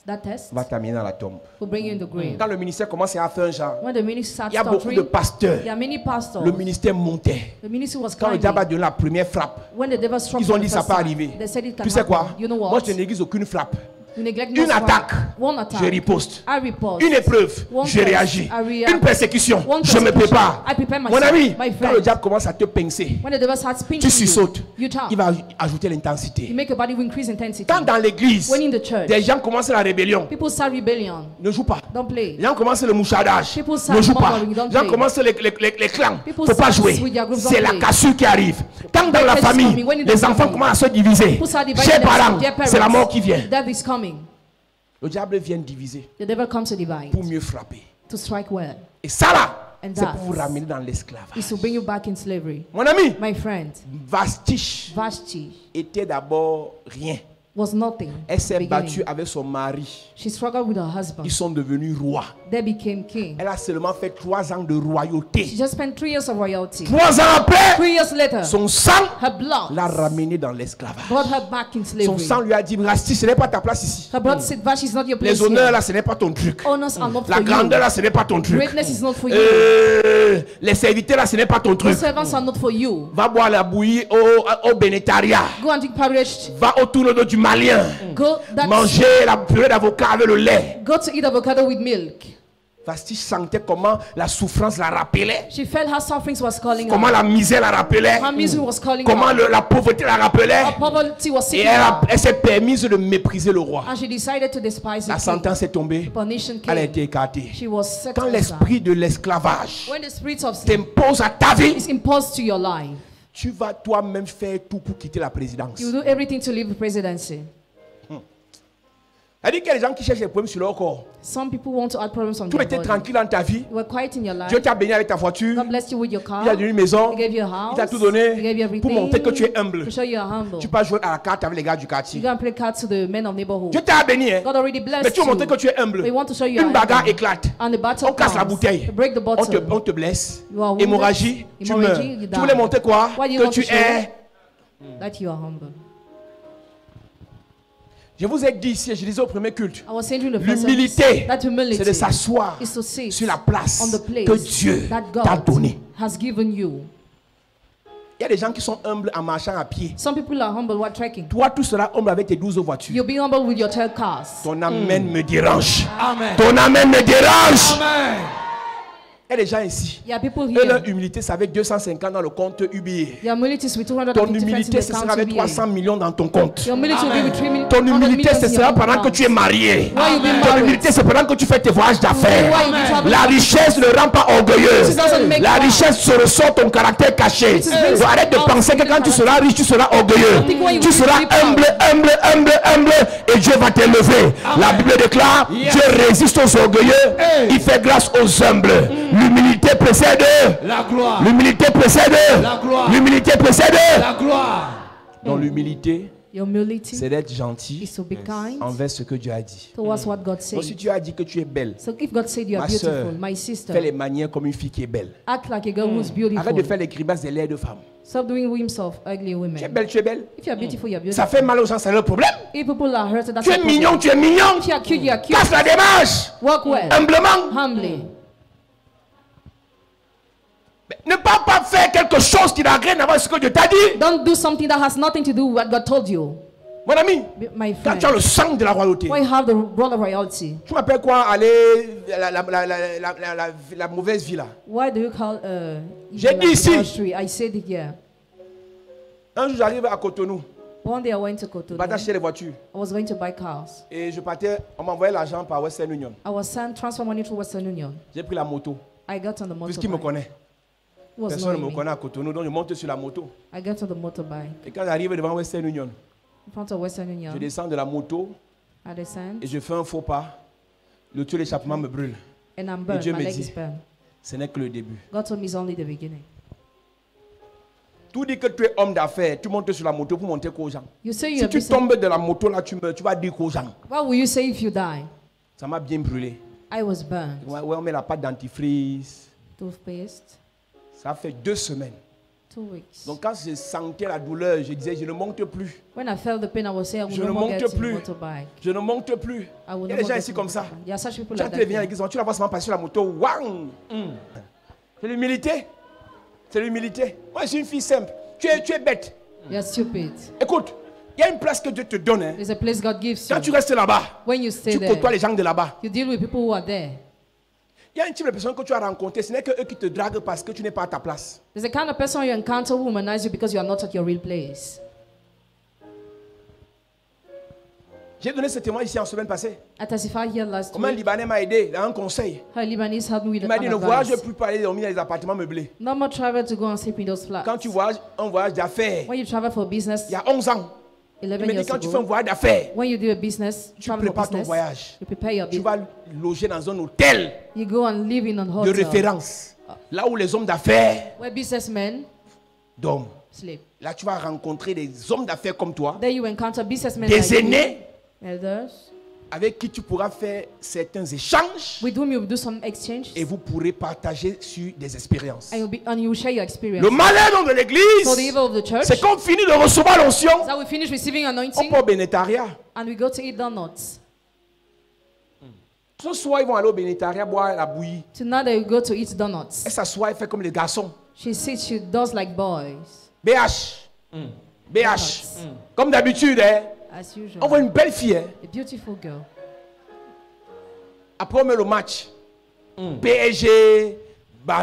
that test va t'amener dans la tombe. will bring you in the grave. Quand le ministère commence à faire un genre, When the ministry starts il y a beaucoup de stuttering, pasteurs. there are many pastors. Le ministère montait. The ministry was Quand le climbing. diable a donné la première frappe, When the devil struck ils ont for dit the ça first peut time, arriver. they said it can Tu sais quoi? happen. You know Moi what? je ne néglige aucune frappe. You neglect Une no attaque, strike. One attack. je riposte. I repulse. Une épreuve, One je test, réagis. I react. Une persécution, One je me persecution, prépare. I prepare Mon myself. ami, My quand friend. le diable commence à te pincer, When the devil starts pinching tu sursautes. you jump. Il va ajouter You l'intensité. make your body increase intensity. Quand dans l'église, When in the church, des gens commencent la rébellion, people start rebellion. ne joue pas. Don't play. Les gens commencent le mouchardage, People ne start joue pas. murmuring, don't Les gens play. commencent les clans, People faut pas start jouer. with their groups, C'est don't la play. cassure qui arrive. Quand dans la Death is famille, coming. When in the les enfants family, commencent à se diviser, people start dividing chez themselves. parents, Dear c'est la parents, mort qui vient. Death is coming. Le diable vient diviser The devil comes to divide, pour mieux frapper. to strike well. Et ça là, And c'est pour vous that ramener dans l'esclavage. is to bring you back in slavery. Mon ami, My friend, Vashti Vashti était d'abord rien. was nothing. Elle s'est beginning. battue avec son mari. She struggled with her husband. Ils sont devenus rois. They became king. Elle a seulement fait 3 ans de She royauté. just spent 3 years of royalty. 3 ans après, 3 years later, son sang her blood l'a ramenée dans l'esclavage. brought her back in Son slavery. sang lui a dit, Vashti, ce n'est pas ta place ici. Her blood said, Vashti is not your place Les honneurs here. là, ce n'est pas ton truc. Honors are not La for grandeur you. là, ce n'est pas ton truc. Greatness is not for you. Les serviteurs là, ce n'est pas ton The truc. servants are not for you. Va boire la bouillie au bénétariat. Go and drink porridge. Va au tournoi du malien. Go, Manger la purée d'avocat avec le lait. go to eat avocado with milk. Vasti sentait comment la souffrance la rappelait. She felt her sufferings was calling Comment her. la misère la rappelait. Her misery was calling Comment her. la pauvreté la rappelait. Her poverty was Et seeking her. elle s'est permise de mépriser le roi. And she decided to despise La the king. sentence est tombée. Punition Elle a came. été écartée. She was set Quand aside. l'esprit de l'esclavage When the spirit of sin t'impose à ta vie, is imposed to your life, tu vas toi-même faire tout pour quitter la présidence. you do everything to leave the presidency. Elle dit qu'il y a des gens qui cherchent des problèmes sur leur corps. Some people want to add problems on Tu their étais body. tranquille dans ta vie. You were quiet in your life. Dieu t'a béni avec ta voiture. God blessed you with your car. Il t'a donné une maison. He gave you a house. Il t'a tout He donné gave you pour everything. montrer que tu es humble. To show you are humble. Tu peux jouer à la carte avec les gars du You quartier. go and play cards to the men of neighborhood. Dieu t'a béni, hein. God already Mais blessed tu veux montrer que you. tu es humble. We want to show you Une are bagarre humble. éclate. And the battle On casse la comes. bouteille. To break the bottle. On te blesse. You are wounded. Hémorragie, tu meurs. Hemorrhage, you Tu voulais die. montrer quoi? What do you Que want tu to show? es. That you are humble. Je vous ai dit ici, je disais au premier culte, I was saying during the first l'humilité, service, that humility c'est de s'asseoir is to sit sur la place on the place que Dieu that t'a God donnée. has given you. Il y a des gens qui sont humbles en marchant à pied. Some people are humble while trekking. Toi, tu seras humble avec tes 12 voitures. You'll be humble with your 12 cars. Ton amen me dérange. Amen. Ton amen me dérange. Amen. Il y a des gens ici. Il y a people Et leur here. humilité, c'est avec 250 dans le compte UBA. Your humility is with 250 Ton friends in humilité, the ce sera count avec UBA. 300 millions dans ton compte. Your humility will be with 3 million. Ton humilité, ce sera pendant que tu es marié. Why you been Ton married? humilité, c'est pendant que tu fais tes voyages d'affaires. Why you be traveling? La richesse ne rend pas orgueilleux. It doesn't make La pride. richesse se ressort ton caractère caché. It is based Donc arrête de on penser que quand tu character. seras riche, tu seras orgueilleux. think when you Tu will seras be proud. humble et Dieu va t'élever. La Bible déclare, Yes. Dieu résiste aux orgueilleux, Hey. il fait grâce aux humbles. L'humilité précède. La gloire. L'humilité précède. La gloire. L'humilité précède. La gloire. Donc l'humilité, Your humility c'est d'être gentil is to be kind envers ce que Dieu a dit. towards what God Donc si said. Dieu a dit que tu es belle, So if God said you are ma soeur, beautiful, my fais sister, les manières comme une fille qui est belle. act like a girl who's Arrête de beautiful. faire les grimaces des laides de femmes. Stop doing whims of ugly Tu es women. belle, tu es belle. If you are beautiful, you are Ça beautiful. fait mal aux gens, c'est leur problème. If people are hurt, that's Tu a es problem. mignon, tu es mignon. If you are cute, you are cute. Casse la démarche. Work well, Humblement. humbly. Ne pas faire quelque chose qui n'a rien à voir avec ce que Dieu t'a dit. Don't do something that has nothing to do with what God told you. Mon ami, My quand tu as friend, le sang de la royauté, why you have the role of royalty? tu m'appelles quoi aller la mauvaise vie là. Why do you call J'ai evil dit like ici. adultery? I said it here. Un jour j'arrive à Cotonou, One day I went to je Cotonou. partais acheter les voitures I was going to buy cars. et je partais, on m'envoyait l'argent par Western Union. I was sent transfer money to Western Union. J'ai pris la moto, I got on the puisqu'il me motorbike. connaît. He was Personne ne knowing me me. connaît à Cotonou, donc je monte sur la moto. I got on the motorbike Et quand j'arrive devant Western Union, in front of Western Union. je descends de la moto I descend et je fais un faux pas. Le tuyau d'échappement me brûle. and I'm burned. Dieu My me leg dit. is burned. Ce n'est que le début. God told me it's only the beginning. Tout dit que tu es homme d'affaires, tu montes sur la moto pour monter qu'aux gens. You say Si you're tu business. tombes de la moto là, tu meurs, tu vas dire qu'aux gens. What will you say if you die? Ça m'a bien brûlé. I was burned. Ouais, on met la pâte dentifrice. Toothpaste. Ça fait 2 semaines. 2 weeks. Donc quand je sentais la douleur, je disais, je ne monte plus. When I felt the pain, I was saying I will Je no ne more monte get in plus. motorbike. Je ne monte plus. I will Il y a no des more gens get ici in comme ça. motorbike. There are such people Quand like tu that. viens à here. l'église, tu la vois seulement passer sur la moto. Wang! C'est l'humilité. C'est l'humilité. Moi, je suis une fille simple. Tu es bête. You're stupid. Écoute, il y a une place que Dieu te donne. Hein. There's a place God gives Quand you. tu restes là-bas, When you stay tu côtoies there, les gens de là-bas. you deal with people who are there. Il y a un type de personne que tu as rencontré, ce n'est que eux qui te draguent parce que tu n'es pas à ta place. There's a kind of person you encounter who humanize you because you are not at your real place. J'ai donné ce témoin ici en semaine passée. I testified here last Comment un week. Libanais m'a aidé, il a un conseil. How a Libanese helped me with Il m'a dit ne an voyage advice. plus pour aller dormir dans les appartements meublés. No more travel to go and sleep in those flats. Quand tu voyages un voyage d'affaires, When you travel for business, il y a 11 ans, 11 il me dit years quand tu fais un ago, voyage d'affaires, when you do a business, tu travel for prépares ton business, voyage. you prepare your Tu business. vas loger dans un hôtel You go and live in a de hotel référence. Là où les hommes d'affaires where businessmen dorment. sleep. Là, tu vas rencontrer des hommes d'affaires comme toi, There you encounter businessmen des like you, aînés elders, avec qui tu pourras faire certains échanges with whom you will do some exchange, et vous pourrez partager sur des expériences. and you will share your experience. Le malheur donc de So the l'église, evil of the church c'est qu'on finit de recevoir l'onction, is that we finish receiving on anointing peut au bénétariat. and we go to eat donuts. Ce soir, ils vont aller au bénétariat boire la bouillie. Tonight they will go to eat donuts. Elle s'assoit, elle fait comme les garçons. She sits, she does like boys. BH. BH. Comme d'habitude, hein. As usual. On voit une belle fille. Hein. A beautiful girl. Après, on met le match. PSG,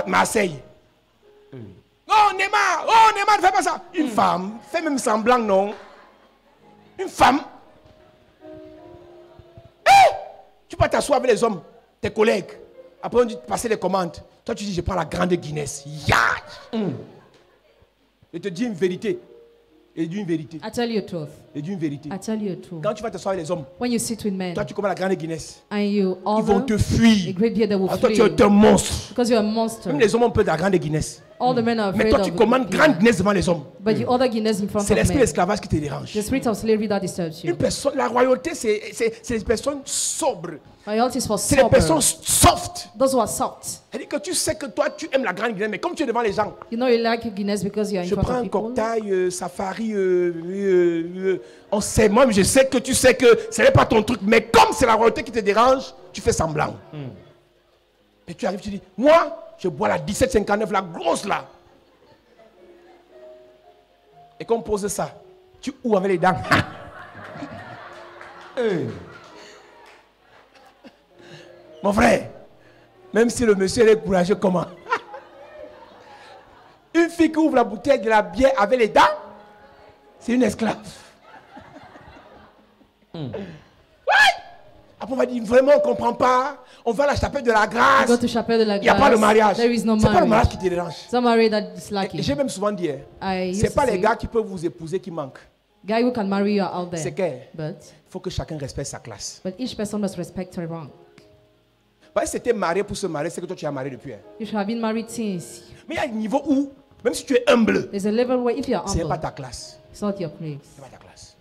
Marseille. Oh, Neymar, ne fais pas ça. Une femme, fais même semblant, non. Une femme. Tu peux t'asseoir avec les hommes, tes collègues. Après, on dit passer les commandes. Toi, tu dis, je prends la grande Guinness. Je te dis une vérité. Je dis une vérité. I tell you the truth. Je dis une vérité. I tell you the truth. Quand tu vas t'asseoir avec les hommes, When you sit with men toi, tu commandes la grande Guinness. and you Ils vont te order fuir. a great beer, they will Ah, toi, tu flee es un monstre. because you're a monster. Même les hommes ont peur de la grande Guinness. All the men are Mais afraid toi, of tu commandes beer. grande Guinness devant les hommes. But you order Guinness in front C'est of l'esprit men. d'esclavage qui te dérange. The spirit of slavery that disturbs you. Une personne, la royauté, c'est les personnes sobres. Royalty is for C'est les sober. personnes soft. Those who are soft. C'est-à-dire que tu sais que toi, tu aimes la grande Guinness, mais comme tu es devant les gens, You know you like Guinness because you are in je front prends of un people. cocktail, safari, on sait, moi je sais que tu sais que ce n'est pas ton truc, mais comme c'est la royauté qui te dérange, tu fais semblant. Et tu arrives, tu dis, moi, je bois la 1759, la grosse là. Et quand on pose ça, tu oues avec les dents. Mon frère, même si le monsieur est courageux, comment? Une fille qui ouvre la bouteille de la bière avec les dents, c'est une esclave. Ouais. Après, on va dire, vraiment, on ne comprend pas. On va à la chapelle de la You grâce. go to chapel de la Il n'y a pas de grâce. mariage. There is no C'est pas le mariage marriage. qui te dérange. Some marriage that is Et lacking. j'ai même souvent dit, I c'est used pas to les say, gars qui peuvent vous épouser qui manquent. guy who can marry you are out C'est there. qu'il But faut que chacun respecte sa classe. each person must respect her rank. Parce que si tu es marié pour se marier, c'est que toi tu es marié depuis. You should have been married since. Mais il y a un niveau où, même si tu es humble, There's a level where if you are ce n'est pas humble, ta classe. it's not your place. Ce n'est pas ta classe.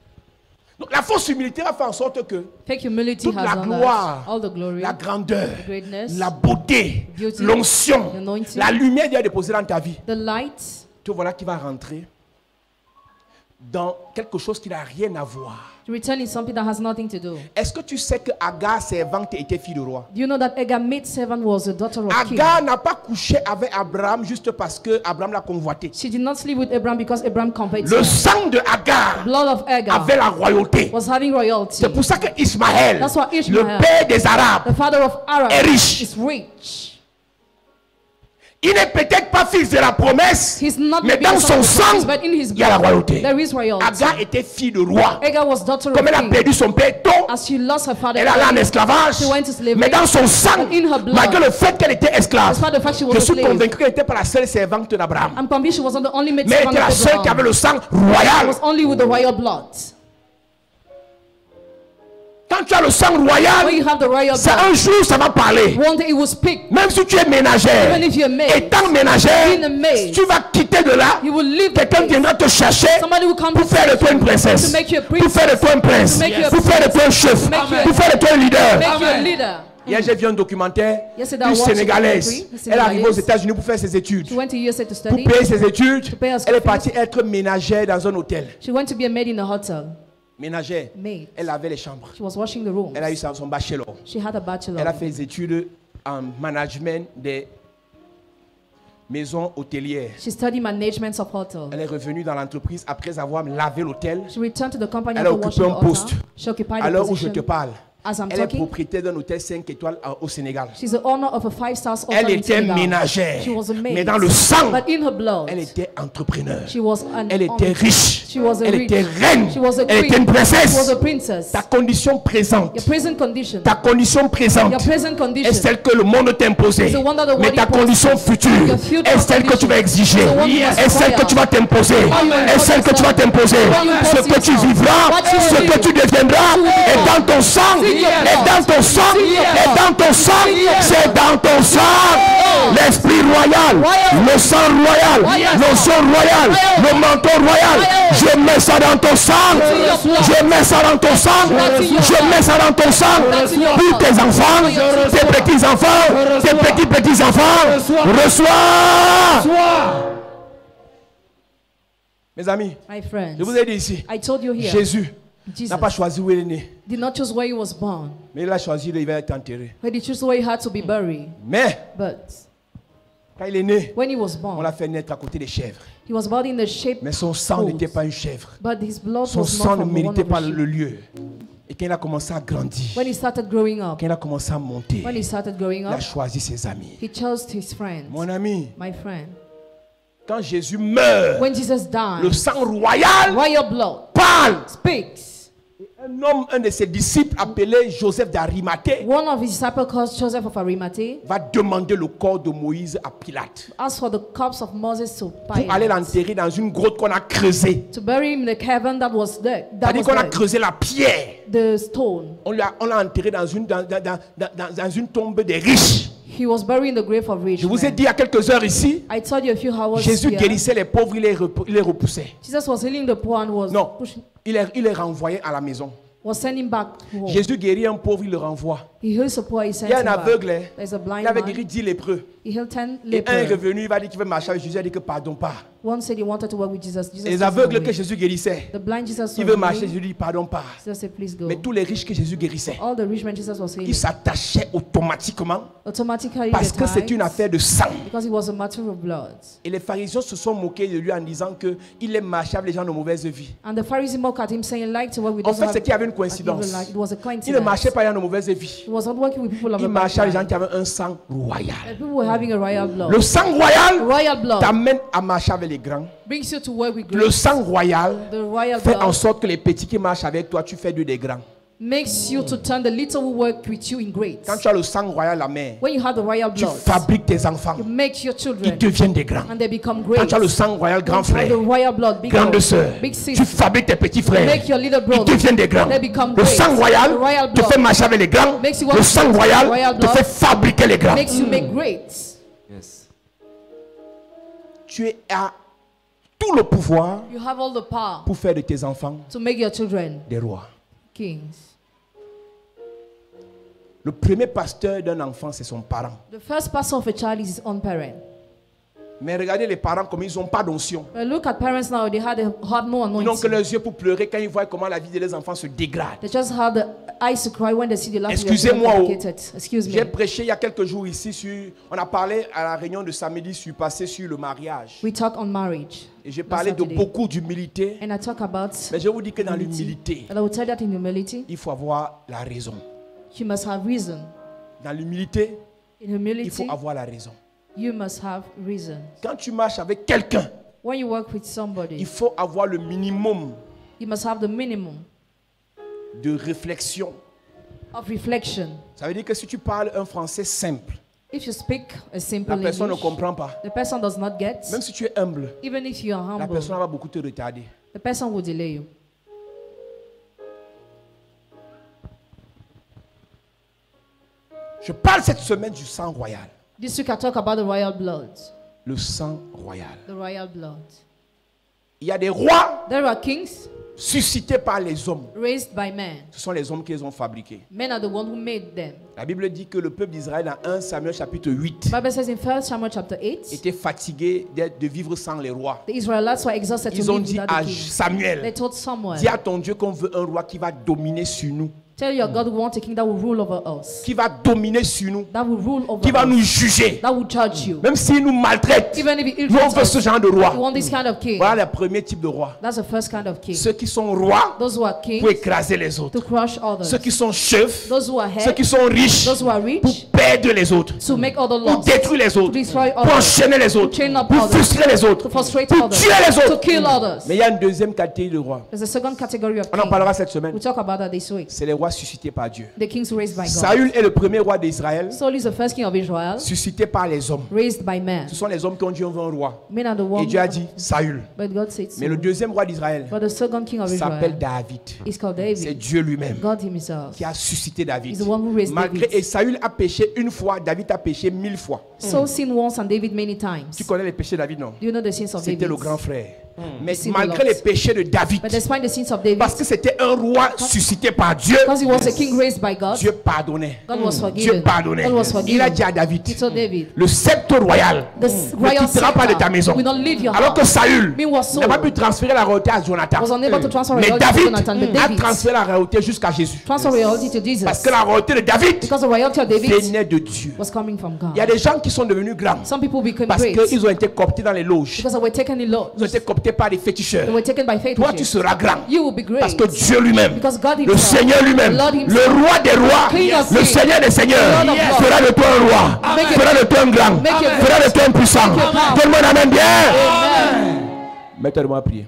Donc la fausse humilité va faire en sorte que Fake humility toute has la all gloire, that, all the glory, la grandeur, greatness, la beauté, beauty, l'onction, the anointing, la lumière Dieu a déposée dans ta vie. the light. Te voilà qui va rentrer dans quelque chose qui n'a rien à voir. To return in something that has nothing to do. Est-ce que tu sais que Agar, servante, était fille de roi? Do you know that Agar maid servant was a daughter of king? Agar n'a pas couché avec Abraham juste parce que Abraham l'a convoité. She did not sleep with Abraham because Abraham coveted Le her. sang de Agar Blood of Agar avait la royauté. was having royalty. C'est pour ça que Ismaël, That's why le Ishmael, père des Arabes, the father of Arab, est riche. is rich. Il n'est peut-être pas fils de la promesse, He's not mais maybe dans the son son of sang, promise, but in his il y a la blood, royauté. there is royalty. Agar était fille de roi. Agar was daughter Comme of elle a king. perdu son père tôt, As she lost her father, elle est allée en esclavage. she went to slavery. Mais dans son sang, But in her blood, malgré le fait qu'elle était esclave, despite the fact she was je a suis slave, convaincu qu'elle n'était pas la seule servante d'Abraham. I'm convinced she wasn't the only maid Mais elle servant était la of seule qui avait Abraham. le sang It royal. was only with the royal blood. Quand tu as le sang royal, When you have the royal c'est blood, un jour ça va parler. one day it will speak. Même si tu es ménagère, Even if you're maid, étant ménagère, being a maid, tu vas quitter de là. you will leave the Quelqu'un place. viendra te chercher Somebody will come pour to faire de toi une princesse, to make you a pour princess, faire de toi un prince, to make you a pour faire de toi un chef, make you a- pour faire de toi un leader. make you a leader. Hier, j'ai vu un documentaire Yesterday, I d'une watched a Sénégalaise. documentary, a Elle est arrivée aux Senegalese. États-Unis pour faire ses études. She went to USA to Pour study. payer ses études, pay her elle school est partie être ménagère dans un hôtel. She went to be a maid in a hotel. Ménagère. Maid. Elle avait les chambres. She was washing the rooms. Elle a eu son bachelor. She had a bachelor. Elle a fait des études en management des maisons hôtelières. She studied management of hotel. Elle est revenue dans l'entreprise après avoir lavé l'hôtel. She returned to the company Elle a after occupé washing un the poste. hotel. She occupied À a l'heure où je te position. parle, As I'm elle est talking, propriétaire d'un hôtel 5 étoiles au Sénégal. she's the owner of a 5-star hotel Elle in était Senegal. ménagère. She was a maid. Mais dans le sang, But in her blood, elle était entrepreneur. she was an Elle était riche. She was a Elle rich. était reine. She was a Elle queen. était une She was princesse. a princess. Ta condition présente, Your present condition. ta condition présente Your present est condition. celle que le monde t'a imposée. It's the one that the Mais world ta imposed. condition future Your future est celle que tu vas exiger. It's the one you must Est celle que require. tu vas t'imposer. you Est celle que tu vas t'imposer. What you Ce impose que tu yourself. vivras, What you ce will que do. tu deviendras est dans ton sang. in your Est blood. dans ton sang. in your Est blood. dans ton sang. in your C'est dans ton sang. L'esprit royal, le sang royal, l'onction royale, le manteau royal. Je mets ça dans ton sang. Je mets ça dans ton sang. Je mets ça dans ton sang. Pour tes enfants, tes petits-enfants, tes petits-petits-enfants. Reçois. Mes amis, My friends, je vous ai dit ici, I told you here, Jésus Jesus n'a pas choisi où il est né, did not choose where he was born, mais il a choisi où il va être enterré. but he chose where he had to be buried. Mais But quand il est né, when he was on born, l'a fait naître à côté des chèvres. He was body in the shape, Mais son sang goat, n'était pas une chèvre. but his blood Son was sang not ne from one méritait of pas the sheep. le lieu. Et quand il a commencé à grandir, When he started growing up, quand il a commencé à monter, when he started growing il a up, choisi ses amis. he chose his friends. Mon ami, My friend, quand Jésus meurt, when Jesus le died, sang royal royal blood parle. speaks. Un homme, un de ses disciples appelé Joseph d'Arimathée, One of his disciples called Joseph of Arimathea va demander le corps de Moïse à Pilate asked for the corpse of Moses to pour aller Pilate, l'enterrer dans une grotte qu'on a creusée. to bury him in the cavern that was there. That C'est-à-dire was qu'on a there. creusé la pierre. The stone. On l'a enterré dans une tombe des riches. He was buried in the grave of rich Je vous ai men. dit il y a quelques heures ici, I told you a few hours Jésus here, guérissait les pauvres, il les repoussait. Jesus was healing the poor and was Non, pushing, il les renvoyait à la maison. was sending back home. Jésus guérit un pauvre, il le renvoie. He heals the poor, he Il sends y a him un back. aveugle, hein. There's a blind Il avait man. guéri 10 lépreux. He healed 10 Et un est lepers. revenu, il va dire qu'il veut marcher avec Jésus, il a dit que pardon pas. One said he wanted to work with Jesus. Jesus Et les said, aveugles "No que way." Jésus guérissait, The blind Jesus il was veut marcher, healing. Jésus dit pardon pas. Jesus said, please go. Mais tous les riches que Jésus guérissait, All the rich men Jesus was ils healing. s'attachaient automatiquement Automatically parce the que c'est une tithes, affaire de sang. because it was a matter of blood. Et les pharisiens se sont moqués de lui en disant qu'il aime marcher avec les gens de mauvaise vie. And the Pharisees mocked at him, saying, like to work with En those fait, who c'est have qu'il y avait une an coïncidence. evil life. It was a Il ne coincidence. marchait pas avec les gens de mauvaise vie. He was not working with people of Il a marchait avec les gens bad qui life. avaient un sang royal. The people were having a royal blood. Le sang royal Royal blood t'amène à marcher avec les grands. brings you to work with Le great. sang royal The royal fait en blood sorte que les petits qui marchent avec toi, tu fais d'eux des grands. makes you to turn the little who work with you in great. Quand tu as le sang royal à la main, When you have the royal tu blood, fabriques tes enfants. you make your Ils children deviennent des grands. and they become Quand great. tu as le sang royal grand When you have frère, the royal blood, big grande brother, sœur, big tu sister, fabriques tes petits frères. make your little Ils brother, deviennent des grands. they become Le great. sang royal The royal te blood fait marcher avec les grands. makes you Le walk sang with the royal royal te blood, fait fabriquer les grands. makes you make great. Yes. Tu as tout le pouvoir You have all the power pour faire de tes enfants to make your children des rois. kings. Le premier pasteur d'un enfant, c'est son parent. The first pastor of a child is his own parent. Mais regardez les parents comme ils n'ont pas d'onction. But look at parents now, they had no Ils n'ont que anointing. leurs yeux pour pleurer quand ils voient comment la vie de leurs enfants se dégrade. They just have the eyes to cry when they see the life of their Excusez-moi, children oh. complicated. Excuse J'ai me. prêché il y a quelques jours ici sur... On a parlé à la réunion de samedi passé sur le mariage. We talk on marriage. Et j'ai last parlé de Saturday. beaucoup d'humilité. And I talk about Mais je vous dis que dans humility. l'humilité, And I will tell you that in humility, il faut avoir la raison. you must have reason. Dans l'humilité, In il humility, faut avoir la raison. you must have reason. Quand tu marches avec quelqu'un, When you work with il somebody, faut avoir le minimum you must have the minimum de réflexion. of reflection. Ça veut dire que si tu parles un français simple, If you speak a simple la personne ne English, comprend pas. the person does not get. Même si tu es humble, Even if you are la humble, personne va beaucoup te retarder. the person will delay you. Je parle cette semaine du sang royal. This week I talk about the royal blood. Le sang royal. The royal blood. Il y a des rois There are kings suscités par les hommes. raised by men. Ce sont les hommes qui les ont fabriqués. Men are the one who made them. La Bible dit que le peuple d'Israël, dans 1 Samuel chapitre 8, The Bible says in 1 Samuel chapter 8, était fatigué de vivre sans les rois. the Israelites were exhausted Ils to ont live dit without à a king. They Samuel, told Samuel, dis à ton Dieu qu'on veut un roi qui va dominer sur nous. tell your God we want a king that will rule over us. Qui va dominer sur nous. That will rule over Qui va nous us. juger. That will judge you. Même s'il nous maltraite. Even if it Nous on irritates veut ce us, genre de we roi. want this kind of king. Voilà le premier type de roi. That's the first kind of king. Ceux qui sont rois Those who are kings pour écraser les autres. to crush others. Ceux qui sont chefs. Those who are Ceux qui head, sont riches those who are pour rich, perdre les autres. to make other Pour laws, détruire les autres. to destroy Pour others, enchaîner les autres. to chain up Pour others, frustrer les autres. to frustrate Pour others, tuer les to autres. kill others. Mais il y a une deuxième catégorie de rois. There's a second category of On en kings. parlera cette semaine. We talk about that this week. C'est les rois suscités par Dieu. The kings raised by God. Saül est le premier roi d'Israël, Saul is the first king of Israel, suscité par les hommes. raised by men. Ce sont les hommes qui ont dit on veut un roi. Men are the Et one. Dieu a dit Saül. But God said Mais le so. deuxième roi d'Israël But the second king of s'appelle Israel David. is called C'est David. Dieu lui-même God himself. qui a suscité David. He's the one who raised Malgré, David. et Saül a péché une fois, David a péché 1000 fois. Saul sinned once and David many times. Tu connais les péchés de David, non? Do you know the sins of C'était David? le grand frère. Mais see the malgré Lord. les péchés de David, But despite the sins of David, parce que c'était un roi suscité par Dieu, because he was a king raised by God, Dieu pardonnait. God was Dieu forgiven. pardonnait. God was Il a forgiven. dit à David, He told David, le sceptre royal the ne royal quittera pas de ta scepter maison. will not leave your Alors que house. Saül Meanwhile, Saul n'a pas pu transférer la royauté à Jonathan. was unable to transfer Mais royalty to David Jonathan, but a David transféré la royauté jusqu'à Jésus. transferred royalty to Jesus. Parce que la royauté de David Because the royalty of David venait de Dieu. was coming from God. Il y a des gens qui sont devenus grands Some people became parce great qu'ils ont été cooptés dans les loges. because they were taken in law. Ils ont été cooptés par des féticheurs. They were taken by faith. Toi, tu seras grand. You will be great. Parce que Dieu lui-même, Because God le himself, Seigneur lui-même, the Lord le himself, roi des rois, King of le kings, Seigneur des seigneurs, the Lord of lords, fera de toi un roi, Make it- fera de toi un grand, Make it fera de toi un puissant. Make it powerful. Donne-moi la main bien. Amen. Mettez-moi à prier.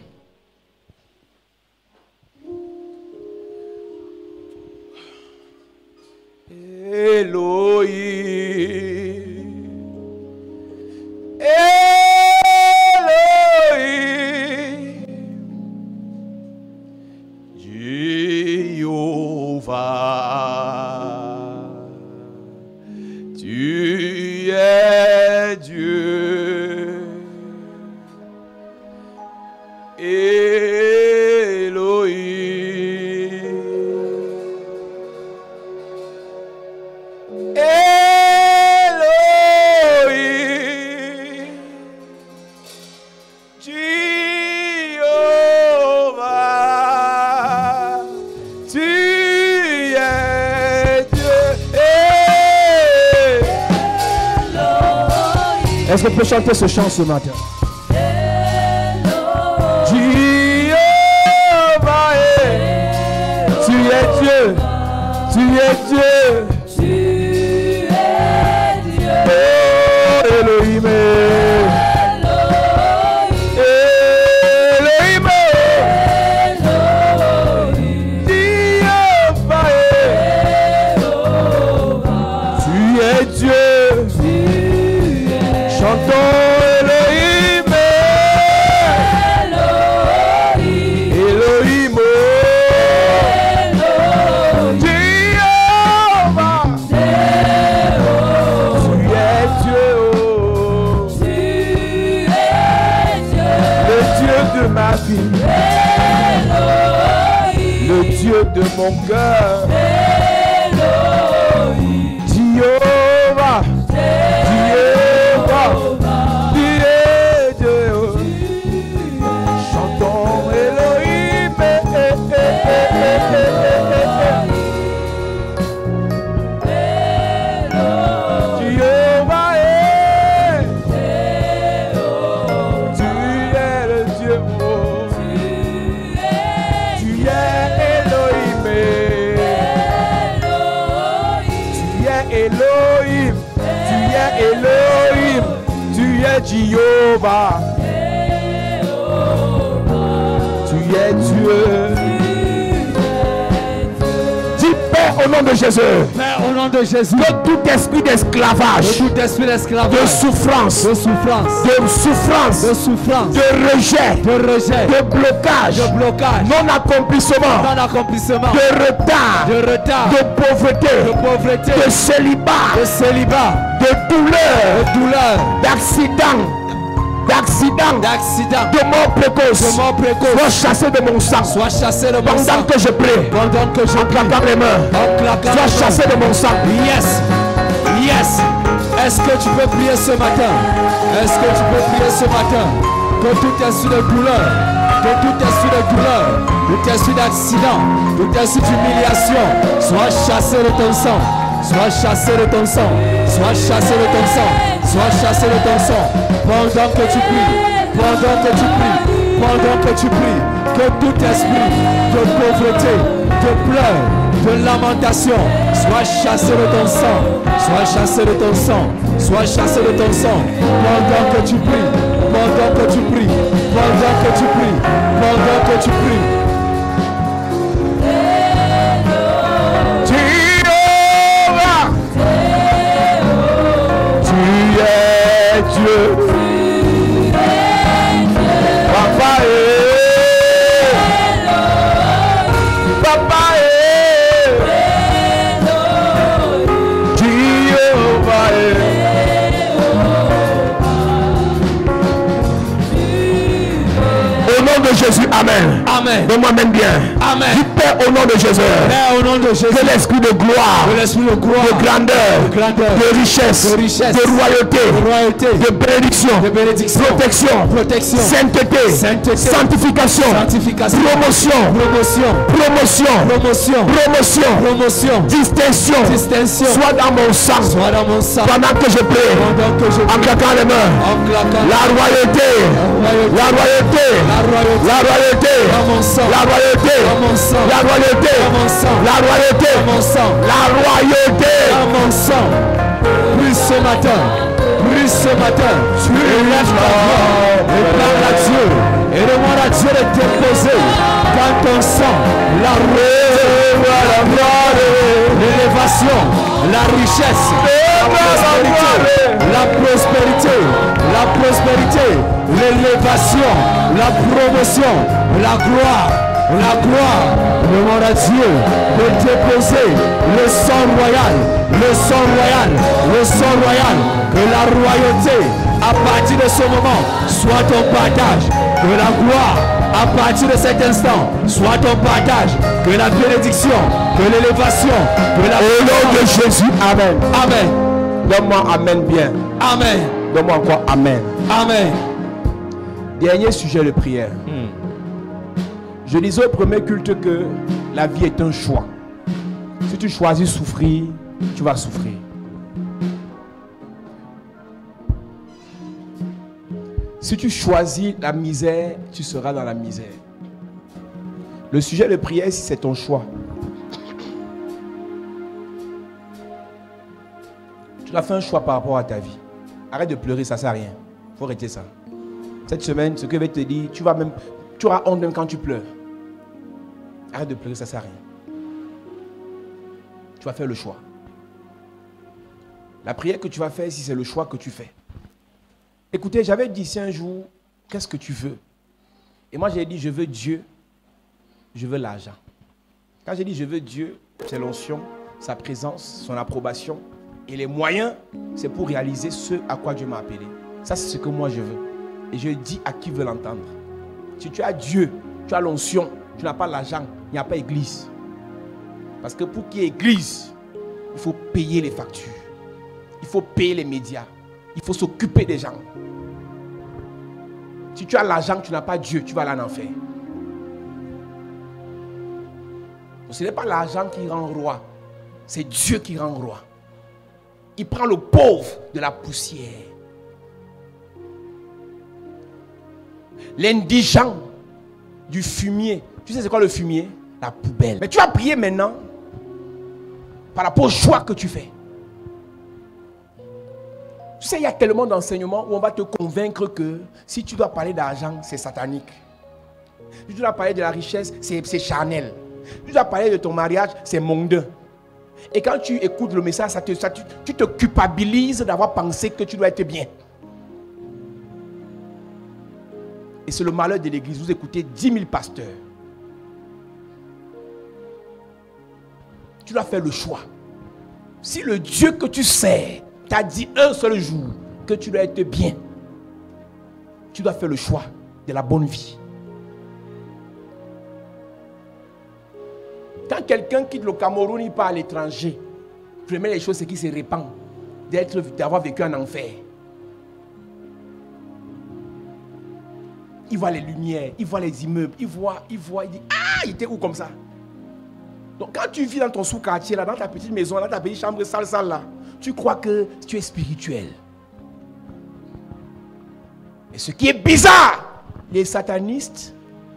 Elohim, Elohim, Jéhovah, tu es Dieu. Elohim, Elohim, Jéhovah, tu es Dieu. Est-ce que tu peux chanter ce chant ce matin? Jéhovah, tu es Dieu, tu es Dieu. Oh, Elohim, Elohim, Jéhovah, tu es Dieu. Chantons Elohim, Elohim, Jéhovah, tu es Dieu, le Dieu de ma vie, le Dieu de mon cœur, Jéhovah, Jéhovah, tu es Dieu. Chantons Elohim, Jéhovah, tu es le Dieu, tu es Elohim, tu es Elohim, tu es Elohim, tu es Jéhovah, tu es Dieu. Dis Père au nom de Jésus, Père, au nom de Jésus, que tout esprit d'esclavage, tout esprit de d'esclavage, souffrance, de souffrance, de souffrance, de souffrance, de rejet, de rejet, de blocage, de blocage, non-accomplissement, non-accomplissement, de retard, de retard, de pauvreté, de pauvreté, de célibat, de célibat, de douleur, de douleur, d'accident, d'accident, de mort précoce, de mort précoce, sois chassé de mon sang. sois chassé de mon sang. Pendant que je prie, Pendant que je en claquant les mains, en claquant sois les mains. chassé de mon sang. Yes, yes. Est-ce que tu peux prier ce matin? Est-ce que tu peux prier ce matin? Que tout esprit de douleur, que tout esprit de douleur, tout esprit d'accident, tout esprit d'humiliation soit chassé de ton sang. Sois chassé de ton sang. Sois chassé de ton sang. Sois chassé de ton sang. Pendant que tu pries, pendant que tu pries, pendant que tu pries, que tout esprit de pauvreté, de pleurs, de lamentation soit chassé de ton sang. Sois chassé de ton sang. Sois chassé de ton sang. Pendant que tu pries, pendant que tu pries, pendant que tu pries, pendant que tu pries. Dieu, Papa Papa Jéhovah Jésus, Amen. Amen. Donne-moi même bien. Amen. Dis Père au nom de Jésus. Père, au nom de Jésus. Que l'esprit de gloire, Que l'esprit de gloire, de grandeur, de grandeur, de richesse, de richesse, de royauté, de royauté, de bénédiction, de bénédiction, protection, protection, sainteté, sainteté, sanctification, sanctification, promotion, promotion, promotion, promotion, promotion, promotion, distinction, distinction, soit dans mon sang, soit dans mon sang, pendant que je prie, pendant que je en prie, claquant les mains, en claquant la royauté, royauté, la royauté, la royauté, la royauté, dans mon sang, la royauté, dans mon sang, la royauté, dans mon sang, la royauté, dans mon sang, la royauté. dans mon sang. Prie ce matin, prie ce matin, élève ta voix et parle à Dieu et demande à Dieu de déposer dans ton sang la l'élévation, la richesse, la prospérité, l'élévation, la promotion, la gloire. La gloire, demande à Dieu de déposer le sang royal, le sang royal, le sang royal, que la royauté, à partir de ce moment, soit ton partage, que la gloire, à partir de cet instant, soit ton partage, que la bénédiction, que l'élévation, que la... Au nom de Jésus, Amen. Amen. Donne-moi Amen bien. Amen. Donne-moi encore Amen. Amen. Dernier sujet de prière. Je disais au premier culte que la vie est un choix. Si tu choisis souffrir, tu vas souffrir. Si tu choisis la misère, tu seras dans la misère. Le sujet de prière, si c'est ton choix, tu dois faire un choix par rapport à ta vie. Arrête de pleurer, ça ne sert à rien. Il faut arrêter ça. Cette semaine, ce que je vais te dire, tu auras honte même quand tu pleures. Arrête de pleurer, ça ne sert à rien. Tu vas faire le choix. La prière que tu vas faire, si c'est le choix que tu fais. Écoutez, j'avais dit ici un jour, qu'est-ce que tu veux? Et moi, j'ai dit, je veux Dieu, je veux l'argent. Quand j'ai dit, je veux Dieu, c'est l'onction, sa présence, son approbation. Et les moyens, c'est pour réaliser ce à quoi Dieu m'a appelé. Ça, c'est ce que moi, je veux. Et je dis à qui veut l'entendre. Si tu as Dieu, tu as l'onction, tu n'as pas l'argent, il n'y a pas église. Parce que pour qu'il y ait église, il faut payer les factures. Il faut payer les médias. Il faut s'occuper des gens. Si tu as l'argent, tu n'as pas Dieu, tu vas aller en enfer. Ce n'est pas l'argent qui rend roi, c'est Dieu qui rend roi. Il prend le pauvre de la poussière. L'indigent du fumier. Tu sais c'est quoi le fumier? La poubelle. Mais tu vas prier maintenant par rapport au choix que tu fais. Tu sais, il y a tellement d'enseignements où on va te convaincre que si tu dois parler d'argent, c'est satanique. Si tu dois parler de la richesse, c'est charnel. Si tu dois parler de ton mariage, c'est mondain. Et quand tu écoutes le message, tu te culpabilises d'avoir pensé que tu dois être bien. Et c'est le malheur de l'église. Vous écoutez 10 000 pasteurs. Tu dois faire le choix. Si le Dieu que tu sers t'a dit un seul jour que tu dois être bien, tu dois faire le choix de la bonne vie. Quand quelqu'un quitte le Cameroun, il part à l'étranger. Première des choses, c'est qu'il se répand d'avoir vécu en enfer. Il voit les lumières, il voit les immeubles, il dit, ah, il était où comme ça? Donc quand tu vis dans ton sous-quartier, là, dans ta petite maison, dans ta petite chambre sale là, tu crois que tu es spirituel. Et ce qui est bizarre, les satanistes,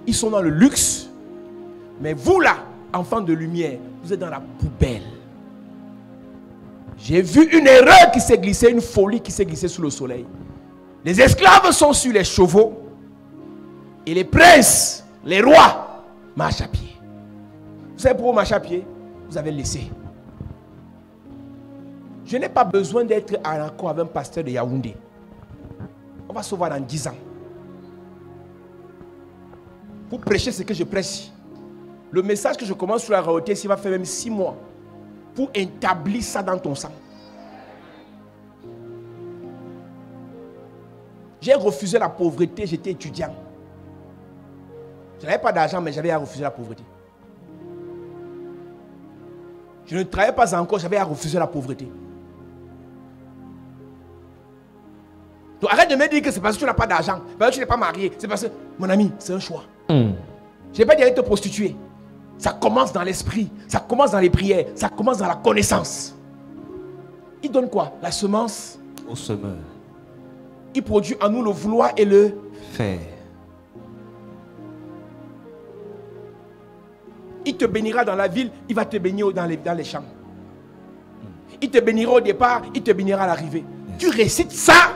ils sont dans le luxe. Mais vous là, enfants de lumière, vous êtes dans la poubelle. J'ai vu une erreur qui s'est glissée, une folie qui s'est glissée sous le soleil. Les esclaves sont sur les chevaux. Et les princes, les rois, marchent à pied. Vous savez pourquoi marcher à pied? Vous avez laissé. Je n'ai pas besoin d'être en accord avec un pasteur de Yaoundé. On va se voir dans 10 ans. Pour prêcher ce que je prêche. Le message que je commence sur la royauté, il va faire même 6 mois. Pour établir ça dans ton sang. J'ai refusé la pauvreté, j'étais étudiant. Je n'avais pas d'argent, mais j'avais à refuser la pauvreté. Je ne travaillais pas encore, j'avais à refuser la pauvreté. Donc arrête de me dire que c'est parce que tu n'as pas d'argent, parce que tu n'es pas marié. C'est parce que, mon ami, c'est un choix. Je n'ai pas dit de te prostituer. Ça commence dans l'esprit, ça commence dans les prières, ça commence dans la connaissance. Il donne quoi? La semence au semeur. Il produit en nous le vouloir et le faire. Il te bénira dans la ville, il va te bénir dans les champs. Il te bénira au départ, il te bénira à l'arrivée. Yes. Tu récites ça,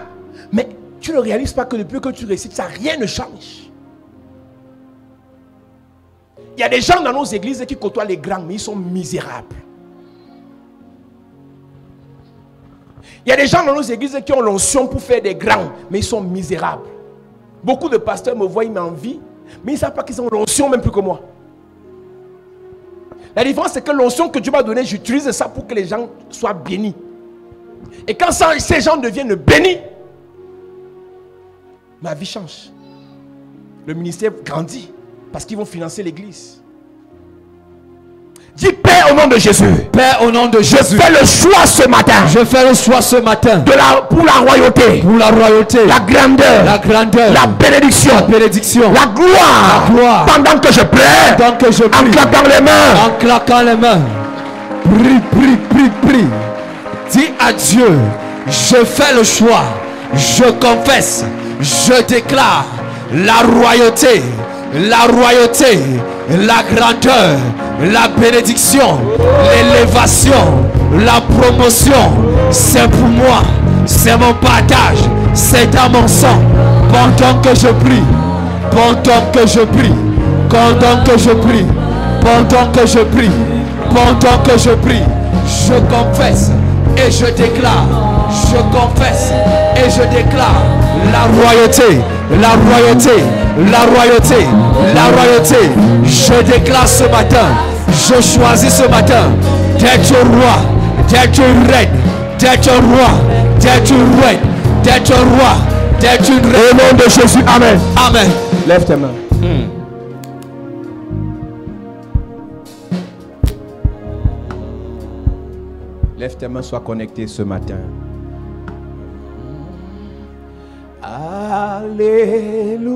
mais tu ne réalises pas que depuis que tu récites ça, rien ne change. Il y a des gens dans nos églises qui côtoient les grands, mais ils sont misérables. Il y a des gens dans nos églises qui ont l'onction pour faire des grands, mais ils sont misérables. Beaucoup de pasteurs me voient, ils m'envient, mais ils ne savent pas qu'ils ont l'onction même plus que moi. La différence, c'est que l'onction que Dieu m'a donnée, j'utilise ça pour que les gens soient bénis. Et quand ces gens deviennent bénis, ma vie change. Le ministère grandit parce qu'ils vont financer l'église. Dis Père au nom de Jésus. Père au nom de Jésus. Je fais le choix ce matin. Je fais le choix ce matin. Pour la royauté. Pour la royauté. La grandeur. La grandeur. La bénédiction. La bénédiction. La gloire. La gloire. Pendant que je prie. Pendant que je prie. En claquant les mains. En claquant les mains. Prie, prie, prie, prie. Dis à Dieu, je fais le choix. Je confesse. Je déclare la royauté. La royauté. La grandeur. La bénédiction, l'élévation, la promotion, c'est pour moi, c'est mon partage, c'est dans mon sang. Pendant que je prie, pendant que je prie, pendant que je prie, pendant que je prie, pendant que je prie, je confesse et je déclare, je confesse et je déclare la royauté, la royauté, la royauté, la royauté. Je déclare ce matin, je choisis ce matin d'être roi, d'être reine, d'être roi, d'être reine, d'être roi, d'être une reine. Au nom de Jésus, amen. Amen. Lève tes mains. Lève tes mains, sois connecté ce matin. Alléluia.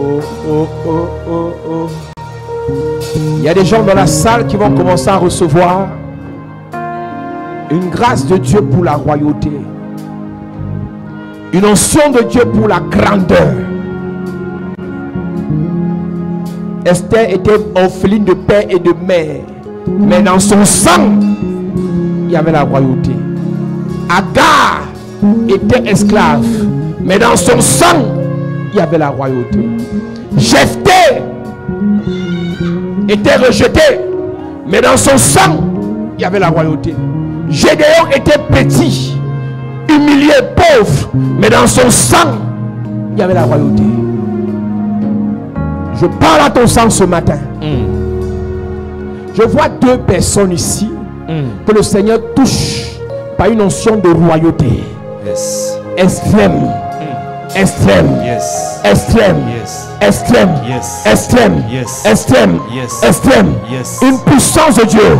Oh, oh, oh, oh, oh. Il y a des gens dans la salle qui vont commencer à recevoir une grâce de Dieu pour la royauté, une onction de Dieu pour la grandeur. Esther était orpheline de père et de mère, mais dans son sang, il y avait la royauté. Agar était esclave, mais dans son sang, il y avait la royauté. Jephthé était rejeté, mais dans son sang, il y avait la royauté. Gédéon était petit, humilié, pauvre, mais dans son sang, il y avait la royauté. Je parle à ton sang ce matin. Je vois deux personnes ici que le Seigneur touche par une onction de royauté. Yes. Extrême. Extrême. Yes. Extrême. Yes. Extrême. Yes. Extrême. Yes. Extrême. Yes. Extrême. Yes. Une puissance de Dieu.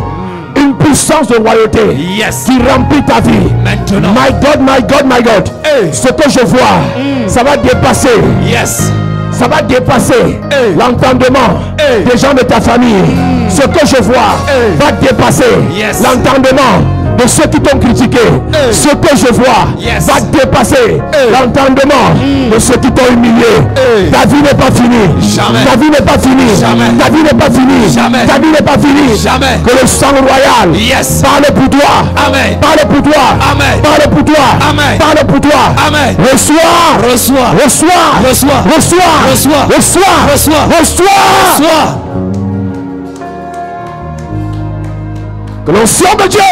Une puissance de royauté. Yes. Qui remplit ta vie. Maintenant. My God, my God, my God. Hey. Ce que je vois, ça va dépasser. Yes. Ça va dépasser l'entendement des gens de ta famille. Ce que je vois va dépasser l'entendement de ceux qui t'ont critiqué. Ce que je vois va dépasser l'entendement de ceux qui t'ont humilié. Ta vie n'est pas finie. Jamais. Ta vie n'est pas finie. Jamais. Ta vie n'est pas finie. Jamais. Ta vie n'est pas finie. Jamais. Que le sang royal parle pour toi. Amen. Parle pour toi. Amen. Parle pour toi. Amen. Parle pour toi. Amen. Reçois. Reçois. Reçois. Reçois. Reçois. Reçois. Reçois. Reçois. Reçois. Reçois. Que l'onction de Dieu,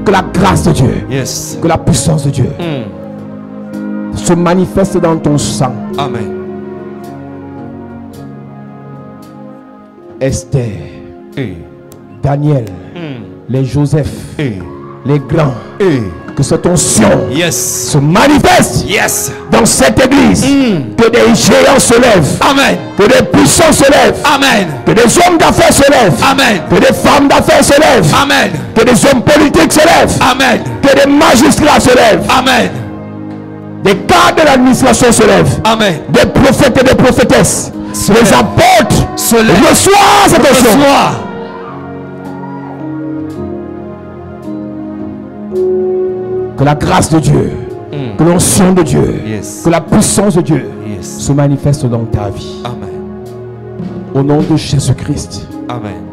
que la grâce de Dieu, Yes. que la puissance de Dieu se manifeste dans ton sang. Amen. Esther, Daniel, les Joseph, les grands, que cette onction se manifeste dans cette église. Que des géants se lèvent. Amen. Que des puissants se lèvent. Amen. Que des hommes d'affaires se lèvent. Amen. Que des femmes d'affaires se lèvent. Amen. Que des hommes politiques se lèvent. Amen. Que des magistrats se lèvent. Amen. Des cadres de l'administration se lèvent. Amen. Des prophètes et des prophétesses. Les apôtres se lèvent. Reçoivent cette onction. Que la grâce de Dieu, que l'onction de Dieu, que la puissance de Dieu se manifeste dans ta vie. Amen. Au nom de Jésus-Christ. Amen.